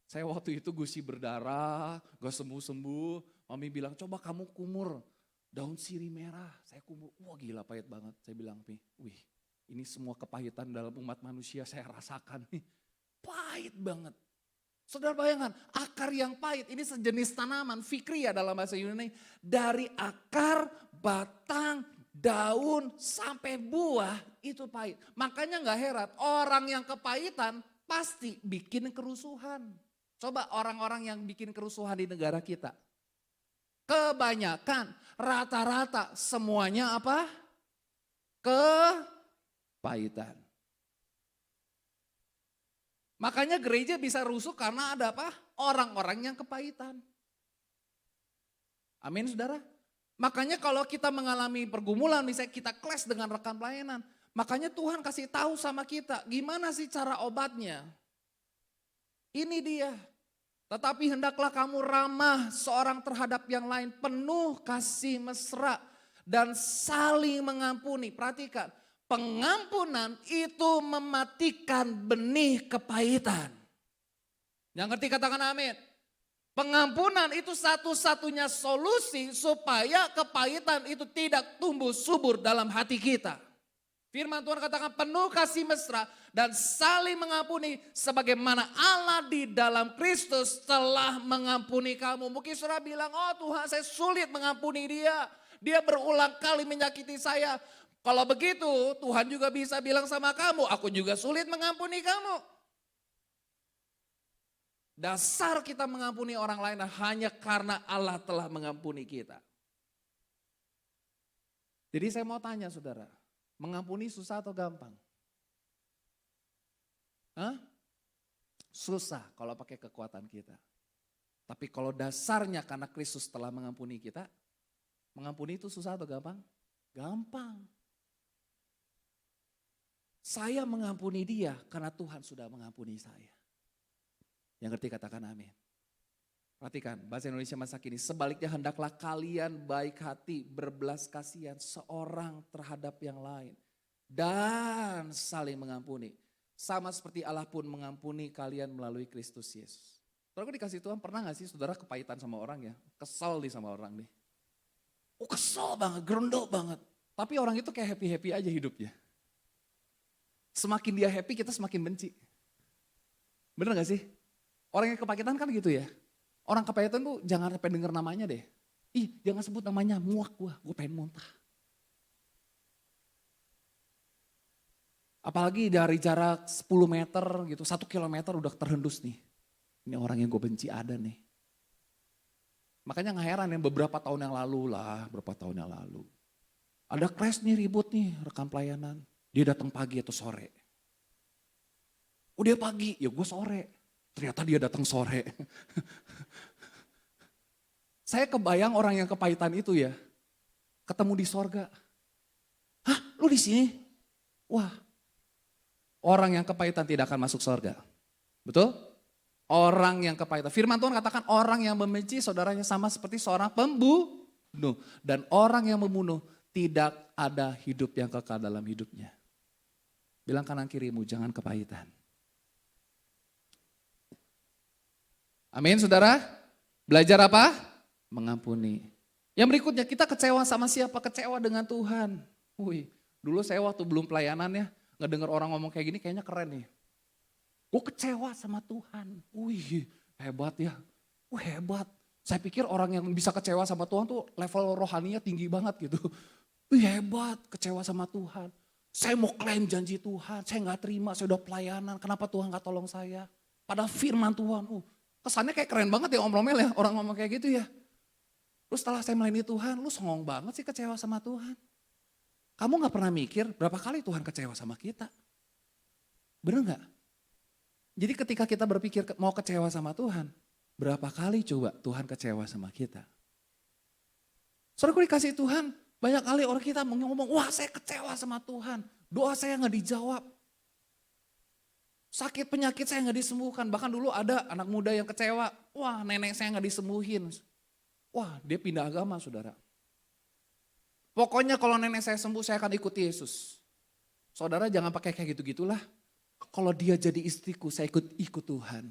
Saya waktu itu gusi berdarah, gak sembuh-sembuh. Mami bilang coba kamu kumur daun sirih merah. Saya kumur, wah gila pahit banget. Saya bilang, wih ini semua kepahitan dalam umat manusia saya rasakan nih. Pahit banget. Saudara bayangkan, akar yang pahit, ini sejenis tanaman, fikria dalam bahasa Yunani. Dari akar, batang, daun, sampai buah, itu pahit. Makanya gak heran, orang yang kepahitan pasti bikin kerusuhan. Coba orang-orang yang bikin kerusuhan di negara kita. Kebanyakan, rata-rata, semuanya apa? Kepahitan. Makanya gereja bisa rusuh karena ada apa? Orang-orang yang kepahitan. Amin saudara. Makanya kalau kita mengalami pergumulan, misalnya kita clash dengan rekan pelayanan. Makanya Tuhan kasih tahu sama kita, gimana sih cara obatnya? Ini dia. Tetapi hendaklah kamu ramah seorang terhadap yang lain, penuh kasih mesra dan saling mengampuni. Perhatikan. Pengampunan itu mematikan benih kepahitan. Yang ngerti katakan amin. Pengampunan itu satu-satunya solusi supaya kepahitan itu tidak tumbuh subur dalam hati kita. Firman Tuhan katakan penuh kasih mesra dan saling mengampuni sebagaimana Allah di dalam Kristus telah mengampuni kamu. Mungkin saudara bilang, oh Tuhan saya sulit mengampuni dia. Dia berulang kali menyakiti saya. Kalau begitu Tuhan juga bisa bilang sama kamu, aku juga sulit mengampuni kamu. Dasar kita mengampuni orang lain hanya karena Allah telah mengampuni kita. Jadi saya mau tanya saudara, mengampuni susah atau gampang? Hah? Susah kalau pakai kekuatan kita. Tapi kalau dasarnya karena Kristus telah mengampuni kita, mengampuni itu susah atau gampang? Gampang. Saya mengampuni dia karena Tuhan sudah mengampuni saya. Yang ngerti katakan amin. Perhatikan bahasa Indonesia masa kini. Sebaliknya hendaklah kalian baik hati, berbelas kasihan seorang terhadap yang lain. Dan saling mengampuni. Sama seperti Allah pun mengampuni kalian melalui Kristus Yesus. Saudara dikasih Tuhan pernah gak sih saudara kepahitan sama orang ya? Kesel nih sama orang nih. Kesel banget, gerunduk banget. Tapi orang itu kayak happy-happy aja hidupnya. Semakin dia happy kita semakin benci. Bener gak sih? Orang yang kepahitan kan gitu ya. Orang kepahitan tuh jangan sampai denger namanya deh. Ih jangan sebut namanya, muak gue pengen muntah. Apalagi dari jarak 10 meter gitu, 1 kilometer udah terhendus nih. Ini orang yang gue benci ada nih. Makanya gak heran yang beberapa tahun yang lalu. Ada crash nih, ribut nih rekan pelayanan. Dia datang pagi atau sore. Dia pagi, ya gue sore. Ternyata dia datang sore. Saya kebayang orang yang kepahitan itu ya, ketemu di sorga. Hah, lu di sini? Wah, orang yang kepahitan tidak akan masuk sorga. Betul? Orang yang kepahitan. Firman Tuhan katakan orang yang membenci saudaranya sama seperti seorang pembunuh. Dan orang yang membunuh tidak ada hidup yang kekal dalam hidupnya. Bilang kanan kirimu, jangan kepahitan. Amin saudara. Belajar apa? Mengampuni. Yang berikutnya kita kecewa sama siapa? Kecewa dengan Tuhan. Wih, dulu saya waktu belum pelayanan ya, ngedenger orang ngomong kayak gini kayaknya keren nih. Gue kecewa sama Tuhan. Wih, hebat ya. Hebat. Saya pikir orang yang bisa kecewa sama Tuhan tuh level rohaninya tinggi banget gitu. Wih, hebat, kecewa sama Tuhan. Saya mau klaim janji Tuhan, saya gak terima, saya udah pelayanan, kenapa Tuhan gak tolong saya? Padahal firman Tuhan, kesannya kayak keren banget ya Om Romel ya, orang ngomong kayak gitu ya. Terus setelah saya melayani Tuhan, lu songong banget sih kecewa sama Tuhan. Kamu gak pernah mikir berapa kali Tuhan kecewa sama kita? Bener gak? Jadi ketika kita berpikir mau kecewa sama Tuhan, berapa kali coba Tuhan kecewa sama kita? Saudaraku dikasih Tuhan, banyak kali orang kita mau ngomong, wah saya kecewa sama Tuhan, doa saya gak dijawab. Sakit penyakit saya gak disembuhkan, bahkan dulu ada anak muda yang kecewa, wah nenek saya gak disembuhin. Wah dia pindah agama saudara. Pokoknya kalau nenek saya sembuh saya akan ikuti Yesus. Saudara jangan pakai kayak gitu-gitulah. Kalau dia jadi istriku saya ikut Tuhan.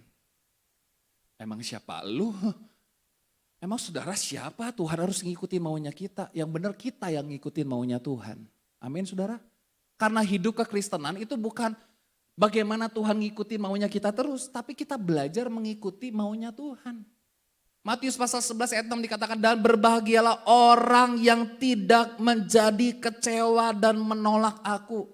Emang siapa lu? Emang saudara siapa? Tuhan harus ngikutin maunya kita. Yang benar kita yang ngikutin maunya Tuhan. Amin saudara. Karena hidup kekristenan itu bukan bagaimana Tuhan ngikutin maunya kita terus. Tapi kita belajar mengikuti maunya Tuhan. Matius pasal 11 ayat 6 dikatakan, dan berbahagialah orang yang tidak menjadi kecewa dan menolak aku.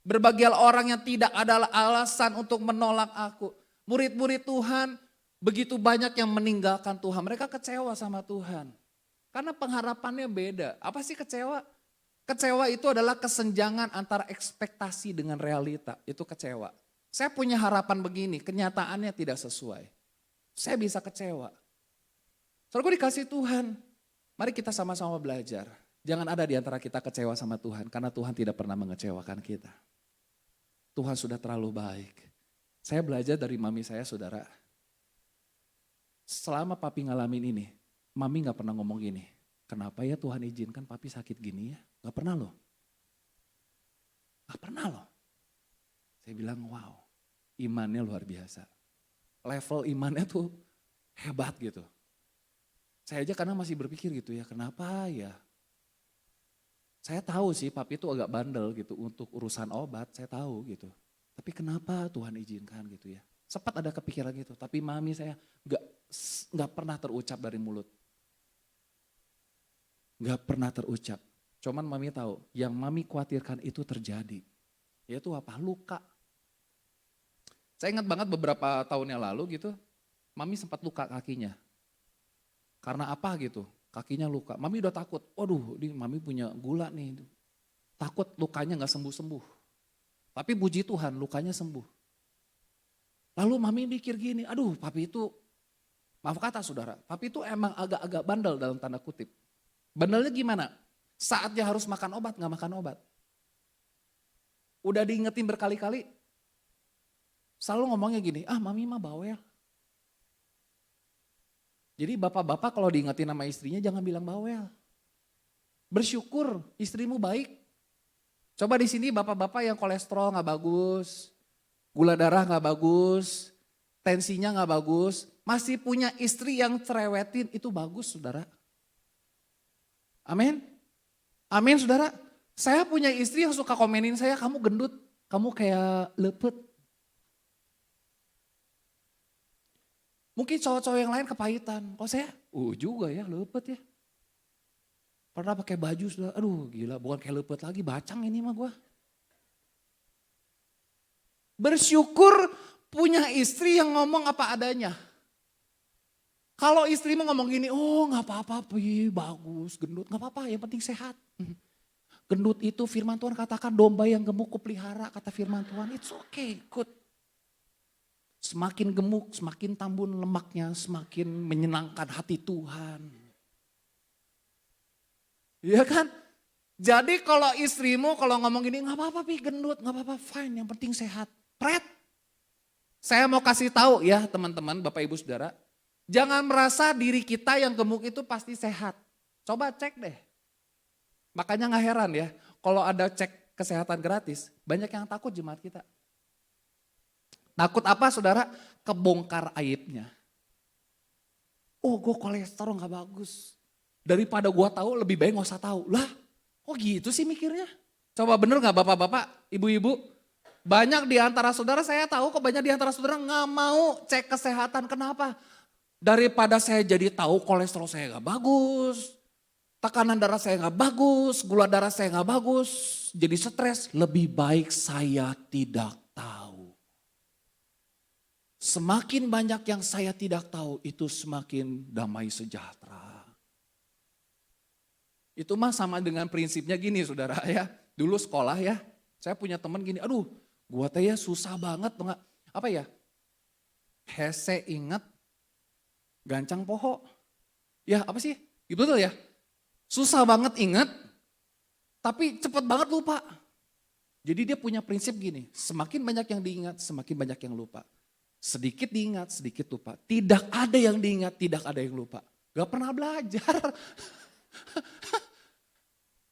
Berbahagialah orang yang tidak ada alasan untuk menolak aku. Murid-murid Tuhan begitu banyak yang meninggalkan Tuhan. Mereka kecewa sama Tuhan. Karena pengharapannya beda. Apa sih kecewa? Kecewa itu adalah kesenjangan antara ekspektasi dengan realita. Itu kecewa. Saya punya harapan begini, kenyataannya tidak sesuai. Saya bisa kecewa. Saudaraku dikasih Tuhan, mari kita sama-sama belajar. Jangan ada di antara kita kecewa sama Tuhan, karena Tuhan tidak pernah mengecewakan kita. Tuhan sudah terlalu baik. Saya belajar dari mami saya saudara. Selama papi ngalamin ini, mami gak pernah ngomong gini. Kenapa ya Tuhan izinkan papi sakit gini ya? Gak pernah loh. Gak pernah loh. Saya bilang wow, imannya luar biasa. Level imannya tuh hebat gitu. Saya aja kadang masih berpikir gitu ya, kenapa ya? Saya tahu sih papi itu agak bandel gitu untuk urusan obat, saya tahu gitu. Tapi kenapa Tuhan izinkan gitu ya? Sempat ada kepikiran gitu, tapi mami saya gak pernah terucap dari mulut. Gak pernah terucap. Cuman mami tahu, yang mami khawatirkan itu terjadi. Yaitu apa? Luka. Saya ingat banget beberapa tahun yang lalu gitu, mami sempat luka kakinya. Karena apa gitu, kakinya luka. Mami udah takut, waduh ini mami punya gula nih. Takut lukanya gak sembuh-sembuh. Tapi puji Tuhan lukanya sembuh. Lalu mami mikir gini, aduh papi itu, maaf kata saudara, papi itu emang agak-agak bandel dalam tanda kutip. Bandelnya gimana? Saatnya harus makan obat, gak makan obat. Udah diingetin berkali-kali, selalu ngomongnya gini, mami mah bawel. Jadi bapak-bapak kalau diingetin sama istrinya jangan bilang bawel. Bersyukur istrimu baik. Coba di sini bapak-bapak yang kolesterol gak bagus, gula darah gak bagus, tensinya gak bagus, masih punya istri yang cerewetin, itu bagus saudara. Amin. Amin saudara. Saya punya istri yang suka komenin saya, kamu gendut, kamu kayak lepet. Mungkin cowok-cowok yang lain kepahitan. Kalau saya, juga ya lepet ya. Pernah pakai baju sudah, aduh gila bukan kayak lepet lagi, bacang ini mah gue. Bersyukur punya istri yang ngomong apa adanya. Kalau istrimu ngomong gini, gak apa-apa, bagus, gendut, gak apa-apa, yang penting sehat. Gendut itu firman Tuhan katakan domba yang gemuk kupelihara, kata firman Tuhan, it's okay, good. Semakin gemuk, semakin tambun lemaknya, semakin menyenangkan hati Tuhan. Iya kan? Jadi kalau istrimu kalau ngomong gini, gak apa-apa Pi gendut, gak apa-apa fine, yang penting sehat. Pret. Saya mau kasih tahu ya teman-teman, Bapak Ibu Saudara. Jangan merasa diri kita yang gemuk itu pasti sehat. Coba cek deh. Makanya gak heran ya, kalau ada cek kesehatan gratis, banyak yang takut jemaat kita. Takut apa saudara? Kebongkar aibnya. Oh gue kolesterol gak bagus. Daripada gue tahu lebih baik gak usah tahu. Lah kok gitu sih mikirnya? Coba bener gak bapak-bapak, ibu-ibu? Banyak di antara saudara, saya tahu kok banyak di antara saudara gak mau cek kesehatan. Kenapa? Daripada saya jadi tahu kolesterol saya gak bagus. Tekanan darah saya gak bagus, gula darah saya gak bagus. Jadi stres, lebih baik saya tidak tahu. Semakin banyak yang saya tidak tahu, itu semakin damai sejahtera. Itu mah sama dengan prinsipnya gini saudara ya. Dulu sekolah ya, saya punya teman gini, aduh gua teh ya susah banget. Apa ya, hese ingat, gancang poho. Ya apa sih, betul ya. Susah banget ingat, tapi cepet banget lupa. Jadi dia punya prinsip gini, semakin banyak yang diingat, semakin banyak yang lupa. Sedikit diingat, sedikit lupa. Tidak ada yang diingat, tidak ada yang lupa. Gak pernah belajar.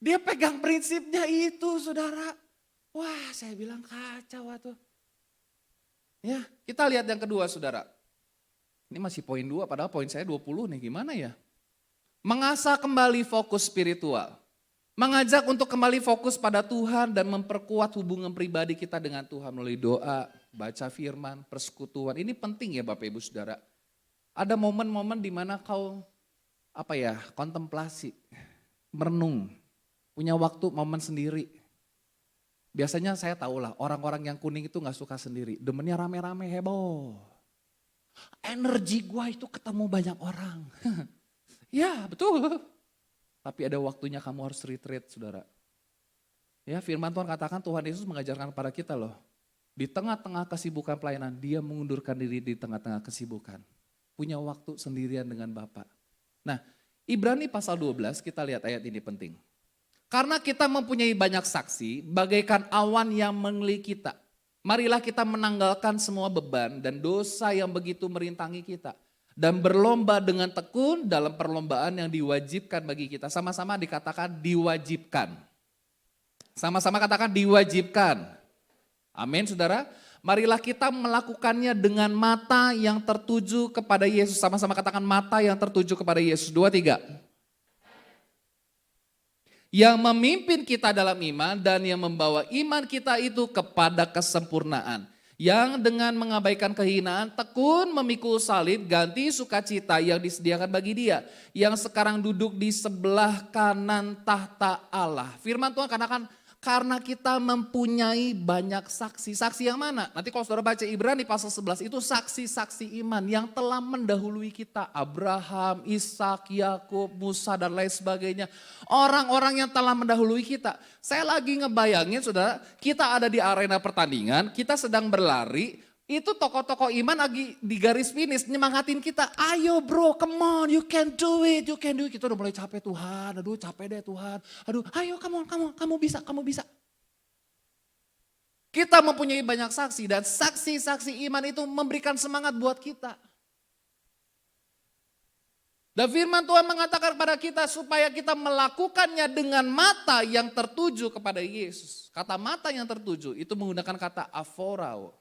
Dia pegang prinsipnya itu saudara. Wah saya bilang kacau tuh. Ya kita lihat yang kedua saudara. Ini masih poin 2 padahal poin saya 20 nih gimana ya. Mengasah kembali fokus spiritual. Mengajak untuk kembali fokus pada Tuhan dan memperkuat hubungan pribadi kita dengan Tuhan melalui doa, baca firman, persekutuan. Ini penting ya Bapak Ibu Saudara. Ada momen-momen di mana kau kontemplasi, merenung, punya waktu momen sendiri. Biasanya saya tahu lah orang-orang yang kuning itu gak suka sendiri, demennya rame-rame heboh. Energi gua itu ketemu banyak orang. Ya betul. Tapi ada waktunya kamu harus retreat saudara. Ya firman Tuhan katakan Tuhan Yesus mengajarkan kepada kita loh. Di tengah-tengah kesibukan pelayanan dia mengundurkan diri di tengah-tengah kesibukan. Punya waktu sendirian dengan Bapa. Nah Ibrani pasal 12 kita lihat ayat ini penting. Karena kita mempunyai banyak saksi bagaikan awan yang mengelilingi kita. Marilah kita menanggalkan semua beban dan dosa yang begitu merintangi kita. Dan berlomba dengan tekun dalam perlombaan yang diwajibkan bagi kita. Sama-sama dikatakan diwajibkan. Sama-sama katakan diwajibkan. Amin saudara. Marilah kita melakukannya dengan mata yang tertuju kepada Yesus. Sama-sama katakan mata yang tertuju kepada Yesus. 2, 3. Yang memimpin kita dalam iman dan yang membawa iman kita itu kepada kesempurnaan. Yang dengan mengabaikan kehinaan tekun memikul salib ganti sukacita yang disediakan bagi dia. Yang sekarang duduk di sebelah kanan tahta Allah. Firman Tuhan katakan karena kita mempunyai banyak saksi. Saksi yang mana? Nanti kalau saudara baca Ibrani pasal 11 itu saksi-saksi iman yang telah mendahului kita. Abraham, Ishak, Yakub, Musa dan lain sebagainya. Orang-orang yang telah mendahului kita. Saya lagi ngebayangin saudara, kita ada di arena pertandingan, kita sedang berlari. Itu tokoh-tokoh iman lagi di garis finish nyemangatin kita. Ayo bro, come on, you can do it, you can do it. Kita udah mulai capek Tuhan, aduh capek deh Tuhan. Aduh ayo come on, kamu bisa, kamu bisa. Kita mempunyai banyak saksi dan saksi-saksi iman itu memberikan semangat buat kita. Dan firman Tuhan mengatakan kepada kita supaya kita melakukannya dengan mata yang tertuju kepada Yesus. Kata mata yang tertuju itu menggunakan kata aphorao.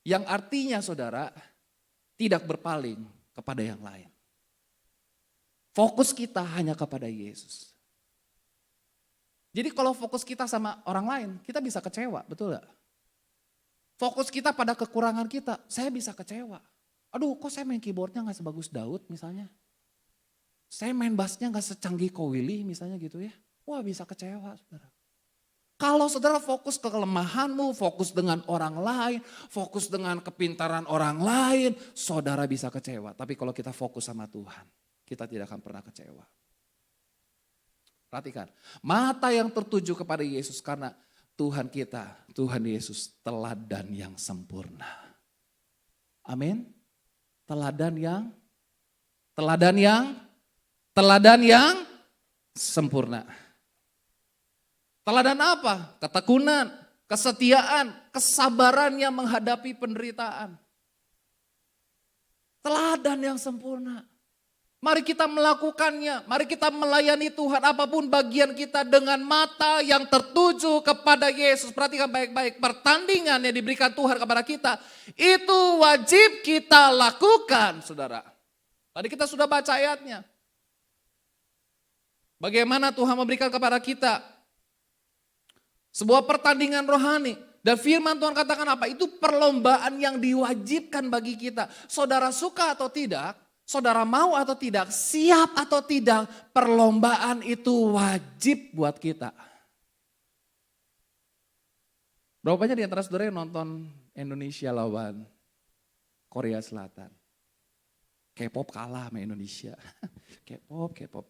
Yang artinya saudara tidak berpaling kepada yang lain. Fokus kita hanya kepada Yesus. Jadi kalau fokus kita sama orang lain kita bisa kecewa, betul gak? Fokus kita pada kekurangan kita, saya bisa kecewa. Aduh kok saya main keyboardnya gak sebagus Daud misalnya. Saya main bassnya gak secanggih Ko Willy misalnya gitu ya. Wah bisa kecewa saudara. Kalau saudara fokus ke kelemahanmu, fokus dengan orang lain, fokus dengan kepintaran orang lain, saudara bisa kecewa. Tapi kalau kita fokus sama Tuhan, kita tidak akan pernah kecewa. Perhatikan, mata yang tertuju kepada Yesus karena Tuhan kita, Tuhan Yesus teladan yang sempurna. Amin. Teladan yang sempurna. Teladan apa? Ketekunan, kesetiaan, kesabarannya menghadapi penderitaan. Teladan yang sempurna. Mari kita melakukannya, mari kita melayani Tuhan apapun bagian kita dengan mata yang tertuju kepada Yesus. Perhatikan baik-baik, pertandingan yang diberikan Tuhan kepada kita, itu wajib kita lakukan, saudara. Tadi kita sudah baca ayatnya. Bagaimana Tuhan memberikan kepada kita sebuah pertandingan rohani. Dan firman Tuhan katakan apa? Itu perlombaan yang diwajibkan bagi kita. Saudara suka atau tidak, saudara mau atau tidak, siap atau tidak, perlombaan itu wajib buat kita. Berapa banyak di antara saudara yang nonton Indonesia lawan Korea Selatan? K-pop kalah sama Indonesia. K-pop.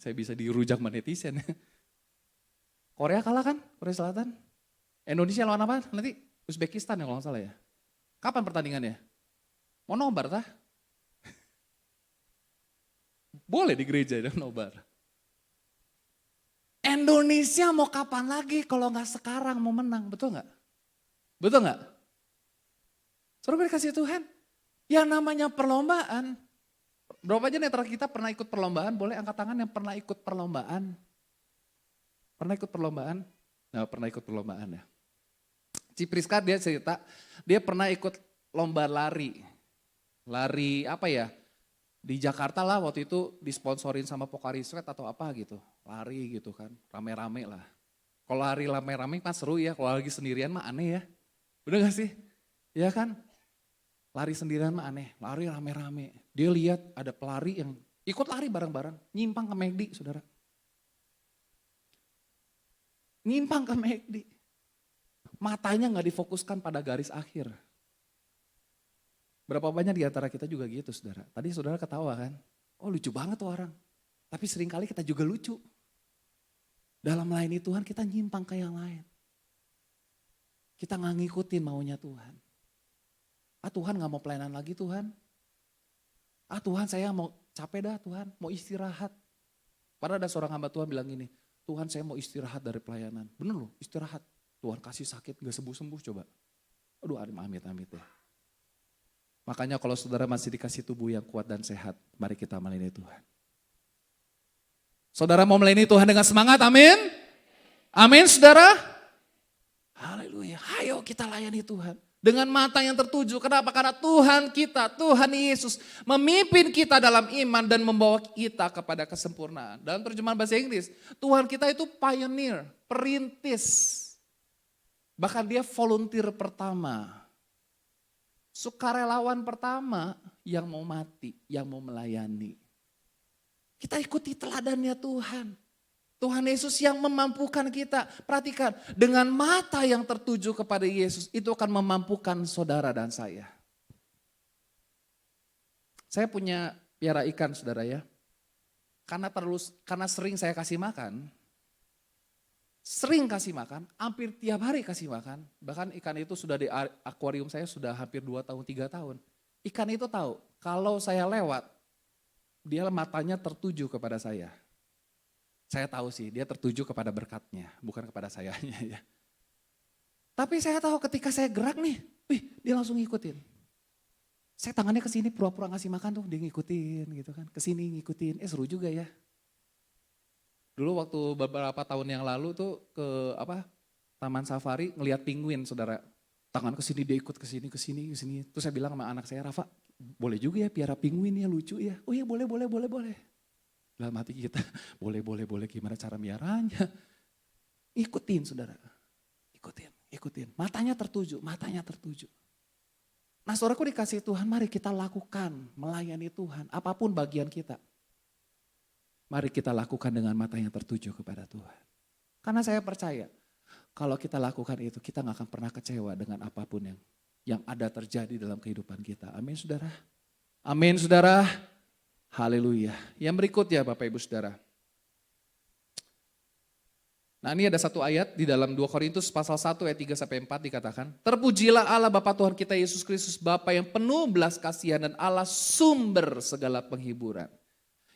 Saya bisa dirujak sama netizen. Korea kalah kan? Korea Selatan. Indonesia lawan apa? Nanti Uzbekistan ya kalau nggak salah ya. Kapan pertandingannya? Mau nobar tah? Boleh di gereja dan nobar. Indonesia mau kapan lagi kalau nggak sekarang mau menang, betul nggak? Betul nggak? Saudara dikasih Tuhan, yang namanya perlombaan. Berapa aja netral kita pernah ikut perlombaan? Boleh angkat tangan yang pernah ikut perlombaan? Pernah ikut perlombaan? Nah, pernah ikut perlombaan ya. Cipriska dia cerita, dia pernah ikut lomba lari. Lari apa ya? Di Jakarta lah waktu itu disponsorin sama Pocari Sweat atau apa gitu. Lari gitu kan, rame-rame lah. Kalau lari rame-rame kan seru ya, kalau lagi sendirian mah aneh ya. Bener gak sih? Ya kan? Lari sendirian mah aneh, lari rame-rame. Dia lihat ada pelari yang ikut lari bareng-bareng, nyimpang ke McD saudara. Nyimpang ke McD. Matanya gak difokuskan pada garis akhir. Berapa banyak di antara kita juga gitu saudara. Tadi saudara ketawa kan, oh lucu banget tuh orang. Tapi seringkali kita juga lucu. Dalam melayani Tuhan kita nyimpang ke yang lain. Kita gak ngikutin maunya Tuhan. Ah Tuhan gak mau pelayanan lagi Tuhan. Ah Tuhan saya mau capek dah Tuhan, mau istirahat. Padahal ada seorang hamba Tuhan bilang gini, Tuhan saya mau istirahat dari pelayanan. Bener loh istirahat. Tuhan kasih sakit gak sembuh-sembuh coba. Aduh amit-amit ya. Makanya kalau saudara masih dikasih tubuh yang kuat dan sehat, mari kita melayani Tuhan. Saudara mau melayani Tuhan dengan semangat, amin? Amin saudara? Haleluya, ayo kita layani Tuhan. Dengan mata yang tertuju, kenapa? Karena Tuhan kita, Tuhan Yesus memimpin kita dalam iman dan membawa kita kepada kesempurnaan. Dalam terjemahan bahasa Inggris, Tuhan kita itu pioneer, perintis. Bahkan dia volunteer pertama. Sukarelawan pertama yang mau mati, yang mau melayani. Kita ikuti teladannya Tuhan. Tuhan Yesus yang memampukan kita. Perhatikan, dengan mata yang tertuju kepada Yesus, itu akan memampukan saudara dan saya. Saya punya piara ikan saudara ya. Karena sering saya kasih makan, hampir tiap hari kasih makan. Bahkan ikan itu sudah di akuarium saya sudah hampir 2 tahun, 3 tahun. Ikan itu tahu, kalau saya lewat, dia matanya tertuju kepada saya. Saya tahu sih, dia tertuju kepada berkatnya, bukan kepada sayanya ya. Tapi saya tahu ketika saya gerak nih, dia langsung ngikutin. Saya tangannya ke sini pura-pura ngasih makan tuh, dia ngikutin gitu kan. Ke sini ngikutin, seru juga ya. Dulu waktu beberapa tahun yang lalu tuh ke Taman Safari ngelihat penguin saudara. Tangan ke sini dia ikut ke sini. Terus saya bilang sama anak saya, Rafa, boleh juga ya piara penguin ya, lucu ya. Oh iya boleh. Dalam hati kita, boleh, gimana cara miaranya. Ikutin saudara, ikutin. Matanya tertuju. Nah saudaraku dikasih Tuhan, mari kita lakukan, melayani Tuhan, apapun bagian kita. Mari kita lakukan dengan mata yang tertuju kepada Tuhan. Karena saya percaya, kalau kita lakukan itu, kita gak akan pernah kecewa dengan apapun yang ada terjadi dalam kehidupan kita. Amin saudara. Amin saudara. Haleluya. Yang berikutnya Bapak Ibu Saudara. Nah ini ada satu ayat di dalam 2 Korintus pasal 1 ayat 3 sampai 4 dikatakan, terpujilah Allah Bapa Tuhan kita Yesus Kristus, Bapa yang penuh belas kasihan dan Allah sumber segala penghiburan.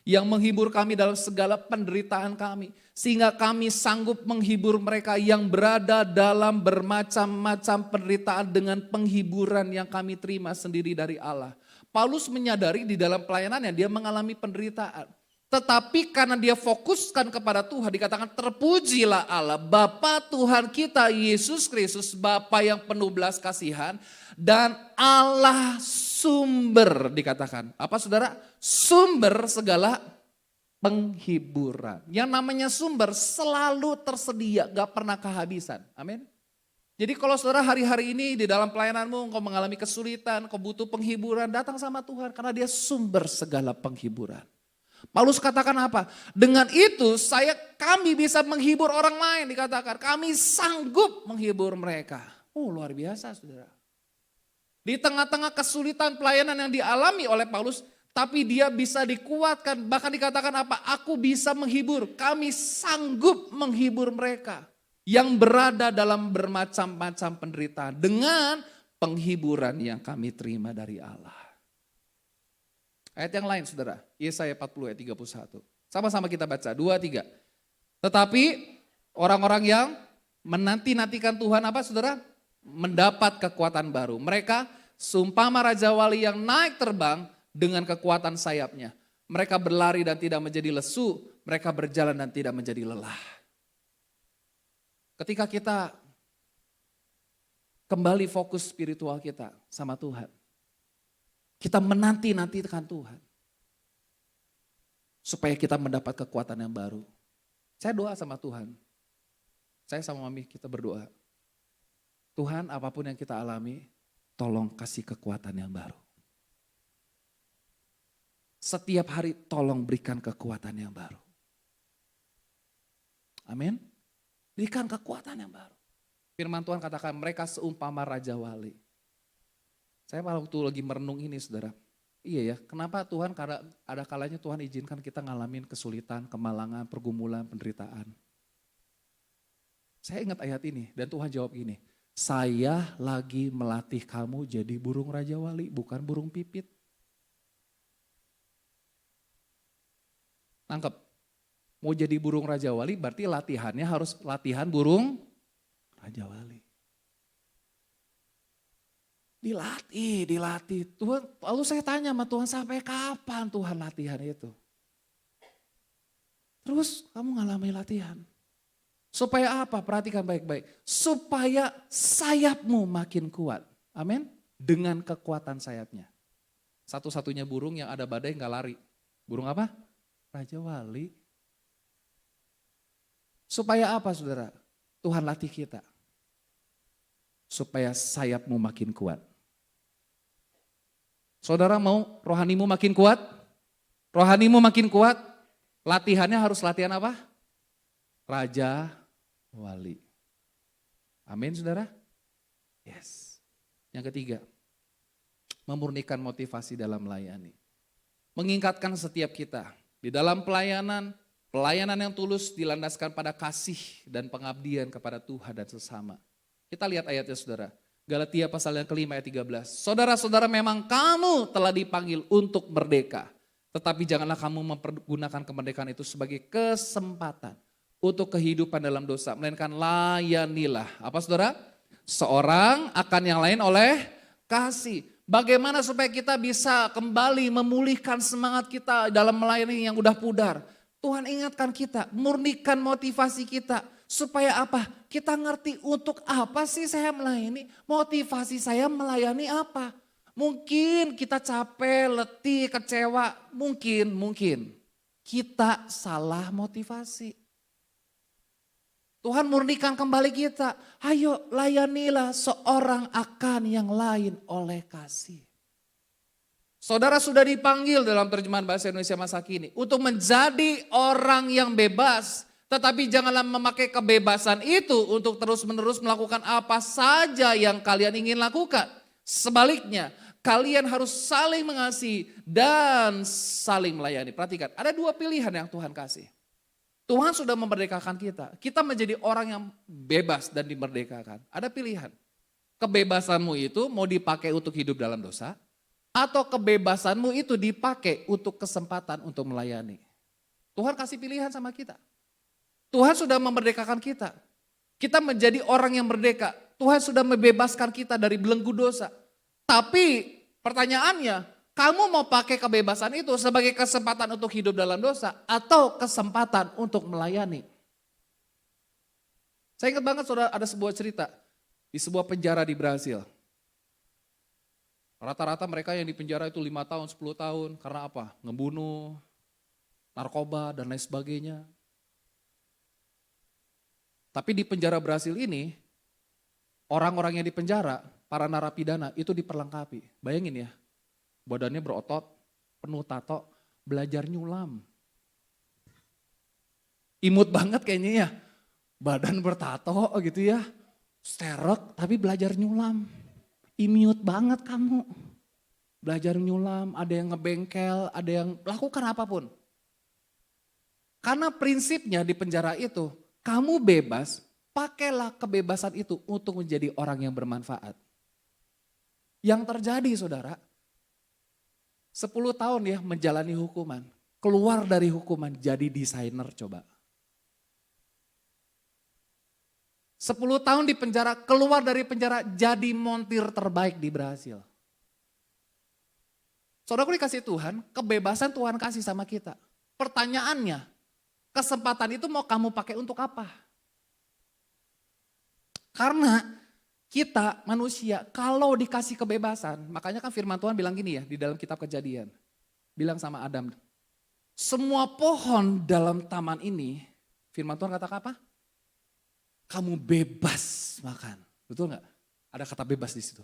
Yang menghibur kami dalam segala penderitaan kami, sehingga kami sanggup menghibur mereka yang berada dalam bermacam-macam penderitaan dengan penghiburan yang kami terima sendiri dari Allah. Paulus menyadari di dalam pelayanannya dia mengalami penderitaan. Tetapi karena dia fokuskan kepada Tuhan, dikatakan terpujilah Allah Bapa Tuhan kita Yesus Kristus, Bapa yang penuh belas kasihan dan Allah sumber, dikatakan. Apa saudara? Sumber segala penghiburan. Yang namanya sumber selalu tersedia, gak pernah kehabisan. Amin. Jadi kalau saudara hari-hari ini di dalam pelayananmu engkau mengalami kesulitan, kau butuh penghiburan, datang sama Tuhan karena dia sumber segala penghiburan. Paulus katakan apa? Dengan itu kami bisa menghibur orang lain, dikatakan. Kami sanggup menghibur mereka. Oh luar biasa saudara. Di tengah-tengah kesulitan pelayanan yang dialami oleh Paulus, tapi dia bisa dikuatkan. Bahkan dikatakan apa? Aku bisa menghibur. Kami sanggup menghibur mereka yang berada dalam bermacam-macam penderitaan dengan penghiburan yang kami terima dari Allah. Ayat yang lain saudara, Yesaya 40 ayat 31. Sama-sama kita baca, 2, 3. Tetapi orang-orang yang menanti-nantikan Tuhan apa saudara? Mendapat kekuatan baru. Mereka seumpama Raja Wali yang naik terbang dengan kekuatan sayapnya. Mereka berlari dan tidak menjadi lesu, mereka berjalan dan tidak menjadi lelah. Ketika kita kembali fokus spiritual kita sama Tuhan. Kita menanti-nantikan Tuhan. Supaya kita mendapat kekuatan yang baru. Saya doa sama Tuhan. Saya sama mami kita berdoa. Tuhan apapun yang kita alami, tolong kasih kekuatan yang baru. Setiap hari tolong berikan kekuatan yang baru. Amin. Berikan kekuatan yang baru. Firman Tuhan katakan mereka seumpama Raja Wali. Saya waktu lagi merenung ini saudara, iya ya kenapa Tuhan karena ada kalanya Tuhan izinkan kita ngalamin kesulitan, kemalangan, pergumulan, penderitaan. Saya ingat ayat ini dan Tuhan jawab gini, saya lagi melatih kamu jadi burung Raja Wali bukan burung pipit. Tangkep, mau jadi burung Raja Wali berarti latihannya harus latihan burung Raja Wali. Dilatih. Tuhan, lalu saya tanya sama Tuhan, sampai kapan Tuhan latihan itu? Terus kamu ngalami latihan. Supaya apa? Perhatikan baik-baik. Supaya sayapmu makin kuat. Amin. Dengan kekuatan sayapnya. Satu-satunya burung yang ada badai gak lari. Burung apa? Raja Wali. Supaya apa saudara? Tuhan latih kita. Supaya sayapmu makin kuat. Saudara mau rohanimu makin kuat? Rohanimu makin kuat, latihannya harus latihan apa? Raja Wali. Amin saudara? Yes. Yang ketiga, memurnikan motivasi dalam melayani. Mengingatkan setiap kita, di dalam pelayanan yang tulus dilandaskan pada kasih dan pengabdian kepada Tuhan dan sesama. Kita lihat ayatnya saudara. Galatia pasal yang kelima ayat 13. Saudara-saudara memang kamu telah dipanggil untuk merdeka. Tetapi janganlah kamu mempergunakan kemerdekaan itu sebagai kesempatan untuk kehidupan dalam dosa. Melainkan layanilah. Apa saudara? Seorang akan yang lain oleh kasih. Bagaimana supaya kita bisa kembali memulihkan semangat kita dalam melayani yang udah pudar. Tuhan ingatkan kita, murnikan motivasi kita. Supaya apa? Kita ngerti untuk apa sih saya melayani, motivasi saya melayani apa. Mungkin kita capek, letih, kecewa, mungkin kita salah motivasi. Tuhan murnikan kembali kita, ayo layanilah seorang akan yang lain oleh kasih. Saudara sudah dipanggil dalam terjemahan bahasa Indonesia masa kini untuk menjadi orang yang bebas. Tetapi janganlah memakai kebebasan itu untuk terus-menerus melakukan apa saja yang kalian ingin lakukan. Sebaliknya, kalian harus saling mengasihi dan saling melayani. Perhatikan, ada dua pilihan yang Tuhan kasih. Tuhan sudah memerdekakan kita. Kita menjadi orang yang bebas dan dimerdekakan. Ada pilihan. Kebebasanmu itu mau dipakai untuk hidup dalam dosa, atau kebebasanmu itu dipakai untuk kesempatan untuk melayani. Tuhan kasih pilihan sama kita. Tuhan sudah memerdekakan kita. Kita menjadi orang yang merdeka. Tuhan sudah membebaskan kita dari belenggu dosa. Tapi pertanyaannya, kamu mau pakai kebebasan itu sebagai kesempatan untuk hidup dalam dosa atau kesempatan untuk melayani? Saya ingat banget saudara, ada sebuah cerita di sebuah penjara di Brasil. Rata-rata mereka yang di penjara itu 5 tahun, 10 tahun. Karena apa? Ngebunuh, narkoba, dan lain sebagainya. Tapi di penjara Brasil ini, orang-orang yang di penjara, para narapidana itu diperlengkapi. Bayangin ya, badannya berotot, penuh tato, belajar nyulam. Imut banget kayaknya ya, badan bertato gitu ya, sterek tapi belajar nyulam. Imut banget kamu. Belajar nyulam, ada yang ngebengkel, ada yang lakukan apapun. Karena prinsipnya di penjara itu, kamu bebas, pakailah kebebasan itu untuk menjadi orang yang bermanfaat. Yang terjadi saudara, 10 tahun ya menjalani hukuman, keluar dari hukuman jadi desainer coba. 10 tahun di penjara, keluar dari penjara jadi montir terbaik di Brasil. Saudaraku dikasih Tuhan, kebebasan Tuhan kasih sama kita. Pertanyaannya, kesempatan itu mau kamu pakai untuk apa? Karena kita manusia kalau dikasih kebebasan, makanya kan firman Tuhan bilang gini ya di dalam kitab Kejadian. Bilang sama Adam, semua pohon dalam taman ini, firman Tuhan kata apa? Kamu bebas makan, betul nggak? Ada kata bebas di situ.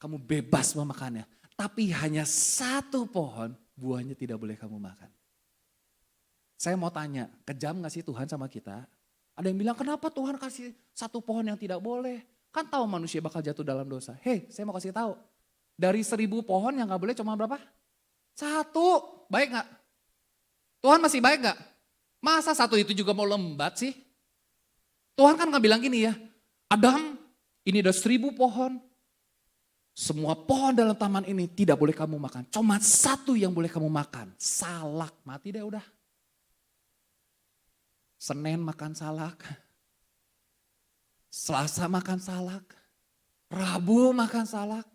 Kamu bebas memakannya, tapi hanya satu pohon buahnya tidak boleh kamu makan. Saya mau tanya, kejam nggak sih Tuhan sama kita? Ada yang bilang kenapa Tuhan kasih satu pohon yang tidak boleh? Kan tahu manusia bakal jatuh dalam dosa. Hei, saya mau kasih tahu, dari 1000 pohon yang nggak boleh cuma berapa? 1, baik nggak? Tuhan masih baik nggak? Masa 1 itu juga mau lembat sih? Tuhan kan nggak bilang gini ya, Adam ini ada 1000 pohon, semua pohon dalam taman ini tidak boleh kamu makan, cuma 1 yang boleh kamu makan, salak, mati deh udah. Senin makan salak, Selasa makan salak, Rabu makan salak,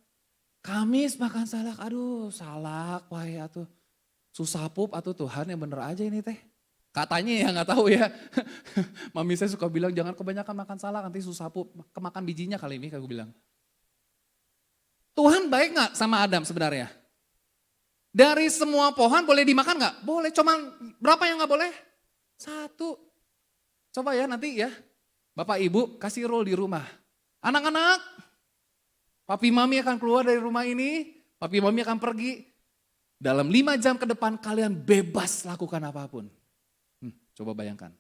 Kamis makan salak, aduh salak, wah ya tuh susah pup atau Tuhan yang bener aja ini teh. Katanya ya nggak tahu ya. Mami saya suka bilang jangan kebanyakan makan salak nanti susah pup. Kemakan bijinya kali ini aku bilang. Tuhan baik nggak sama Adam sebenarnya? Dari semua pohon boleh dimakan nggak? Boleh, cuman berapa yang nggak boleh? 1. Coba ya nanti ya. Bapak Ibu kasih roll di rumah. Anak-anak, papi mami akan keluar dari rumah ini. Papi mami akan pergi. Dalam 5 jam ke depan kalian bebas lakukan apapun. Coba bayangkan.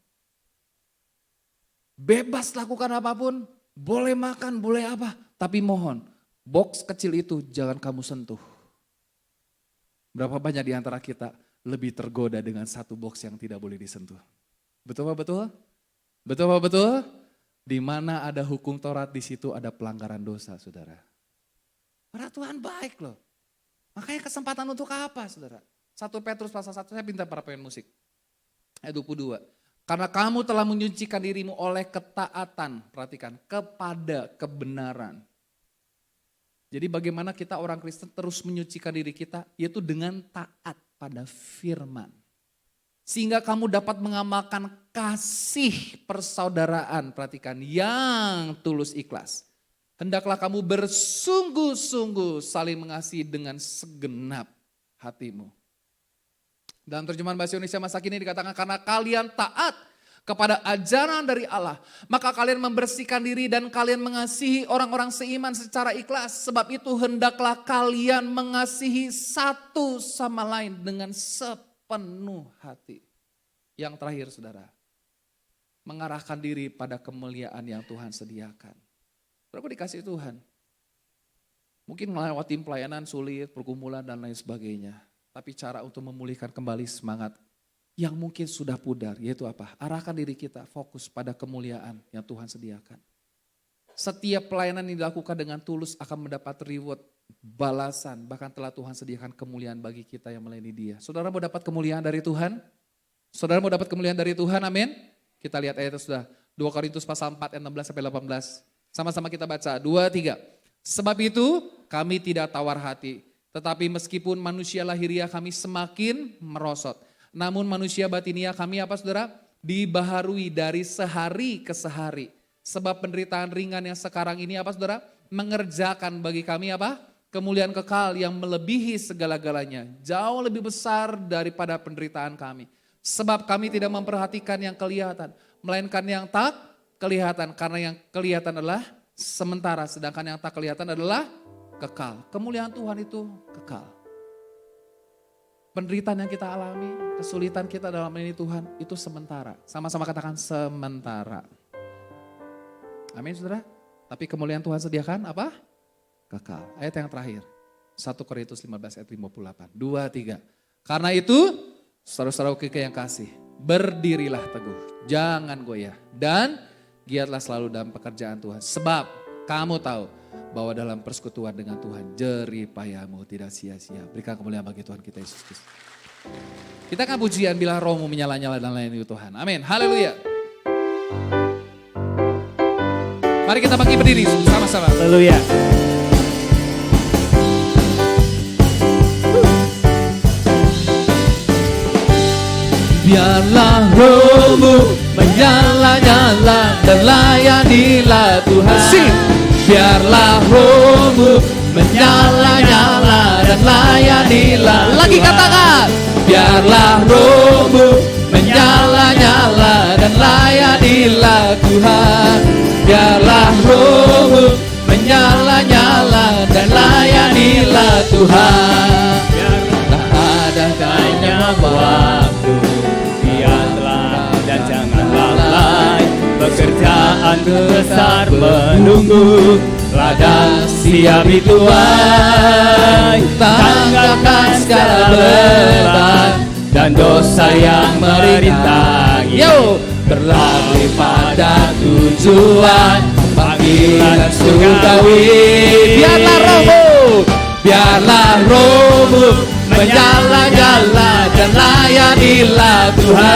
Bebas lakukan apapun, boleh makan, boleh apa. Tapi mohon, box kecil itu jangan kamu sentuh. Berapa banyak di antara kita lebih tergoda dengan 1 box yang tidak boleh disentuh. Betul apa betul? Betul apa betul? Di mana ada hukum Taurat, di situ ada pelanggaran dosa, saudara. Karena Tuhan baik loh. Makanya kesempatan untuk apa, saudara? 1 Petrus pasal 1, saya minta para pemain musik. Ayat 22. Karena kamu telah menyucikan dirimu oleh ketaatan, perhatikan, kepada kebenaran. Jadi bagaimana kita orang Kristen terus menyucikan diri kita, yaitu dengan taat pada firman. Sehingga kamu dapat mengamalkan kasih persaudaraan, perhatikan, yang tulus ikhlas. Hendaklah kamu bersungguh-sungguh saling mengasihi dengan segenap hatimu. Dalam terjemahan bahasa Indonesia masa kini dikatakan karena kalian taat kepada ajaran dari Allah, maka kalian membersihkan diri dan kalian mengasihi orang-orang seiman secara ikhlas. Sebab itu hendaklah kalian mengasihi satu sama lain dengan sepenuh hati. Yang terakhir saudara, mengarahkan diri pada kemuliaan yang Tuhan sediakan. Berapa dikasih Tuhan? Mungkin melewati pelayanan sulit, pergumulan dan lain sebagainya. Tapi cara untuk memulihkan kembali semangat yang mungkin sudah pudar, yaitu apa? Arahkan diri kita fokus pada kemuliaan yang Tuhan sediakan. Setiap pelayanan yang dilakukan dengan tulus akan mendapat reward, balasan, bahkan telah Tuhan sediakan kemuliaan bagi kita yang melayani Dia. Saudara mau dapat kemuliaan dari Tuhan? Saudara mau dapat kemuliaan dari Tuhan, amin? Kita lihat ayatnya sudah, 2 Korintus pasal 4 ayat 16 sampai 18. Sama-sama kita baca, 2, 3. Sebab itu kami tidak tawar hati, tetapi meskipun manusia lahiriah kami semakin merosot, namun manusia batinia kami apa saudara? Dibaharui dari sehari ke sehari. Sebab penderitaan ringan yang sekarang ini apa saudara? Mengerjakan bagi kami apa? Kemuliaan kekal yang melebihi segala-galanya. Jauh lebih besar daripada penderitaan kami. Sebab kami tidak memperhatikan yang kelihatan, melainkan yang tak kelihatan. Karena yang kelihatan adalah sementara, sedangkan yang tak kelihatan adalah kekal. Kemuliaan Tuhan itu kekal. Penderitaan yang kita alami, kesulitan kita dalam melayani Tuhan itu sementara. Sama-sama katakan sementara. Amin saudara. Tapi kemuliaan Tuhan sediakan apa? Kekal. Ayat yang terakhir. 1 Korintus 15 ayat 58. 2, 3. Karena itu, saudara-saudara yang kasih, berdirilah teguh, jangan goyah. Dan giatlah selalu dalam pekerjaan Tuhan. Sebab kamu tahu bahwa dalam persekutuan dengan Tuhan, jerih payahmu tidak sia-sia. Berikan kemuliaan bagi Tuhan kita Yesus Kristus. Kita akan pujian bila rohmu menyala-nyala dan melayani Tuhan. Amin. Haleluya. Mari kita bangkit berdiri sama-sama. Haleluya. Biarlah rohmu menyala-nyala dan layanilah Tuhan. Biarlah rohmu menyala-nyala dan layanilah Tuhan. Lagi katakan. Biarlah rohmu menyala-nyala dan layanilah Tuhan. Biarlah rohmu menyala-nyala dan layanilah Tuhan. Tak ada banyak waktu, Biarlah dan jangan lalai, pekerjaan besar menunggu, ladang siap dituai. Tanggalkan segala beban dan dosa yang merintangi. Berlari pada tujuan, panggilan surgawi. Biarlah rohmu menyala-nyala dan layanilah Tuhan.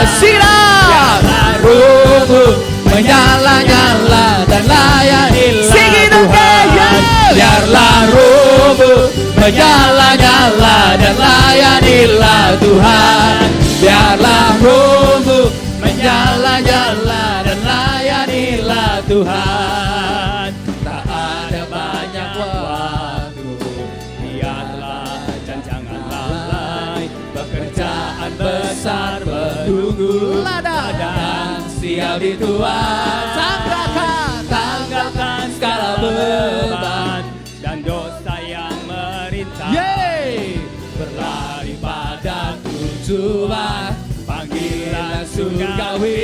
Biarlah rohmu menyala-nyala dan layanilah Tuhan. Biarlah rohmu menyala-nyala dan layanilah Tuhan. Biarlah rohmu menyala-nyala dan layanilah Tuhan. Tak ada banyak waktu, Biarlah dan jangan lalai, pekerjaan besar menunggu, ladang siap dituai. Tanggalkan segala beban dan dosa yang merintangi. Berlari pada tujuan, panggilan surgawi.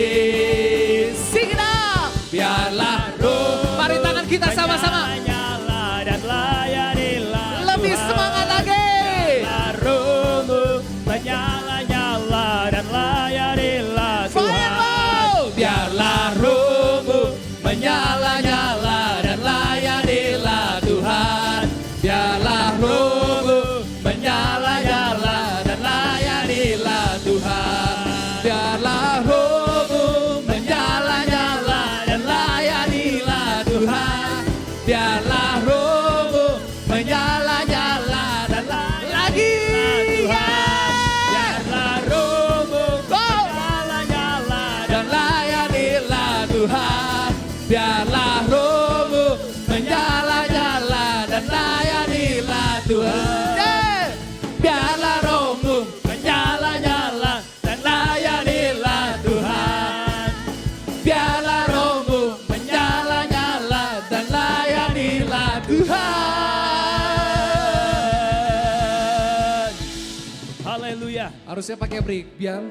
Sing it up. Biarlah roh. Mari tangan kita sama-sama. Menyala dan layanilah Lebih Tuhan. semangat lagi. Biarlah rohmu menyala-nyala dan layanilah Tuhan. Biarlah rohmu menyala-nyala dan layanilah Tuhan. Biarlah rohmu menyala-nyala dan layanilah Tuhan. Biarlah rohmu menyala-nyala dan layanilah Tuhan. Biarlah rohmu menyala-nyala dan lagi. Biarlah rohmu menyala-nyala dan layanilah Tuhan. Biarlah rohmu menyala-nyala dan layanilah Tuhan. Biarlah rohmu menyala-nyala dan layanilah Tuhan. Biarlah rohmu menyala-nyala dan layanilah Tuhan. Haleluya. Harusnya pakai break. Biar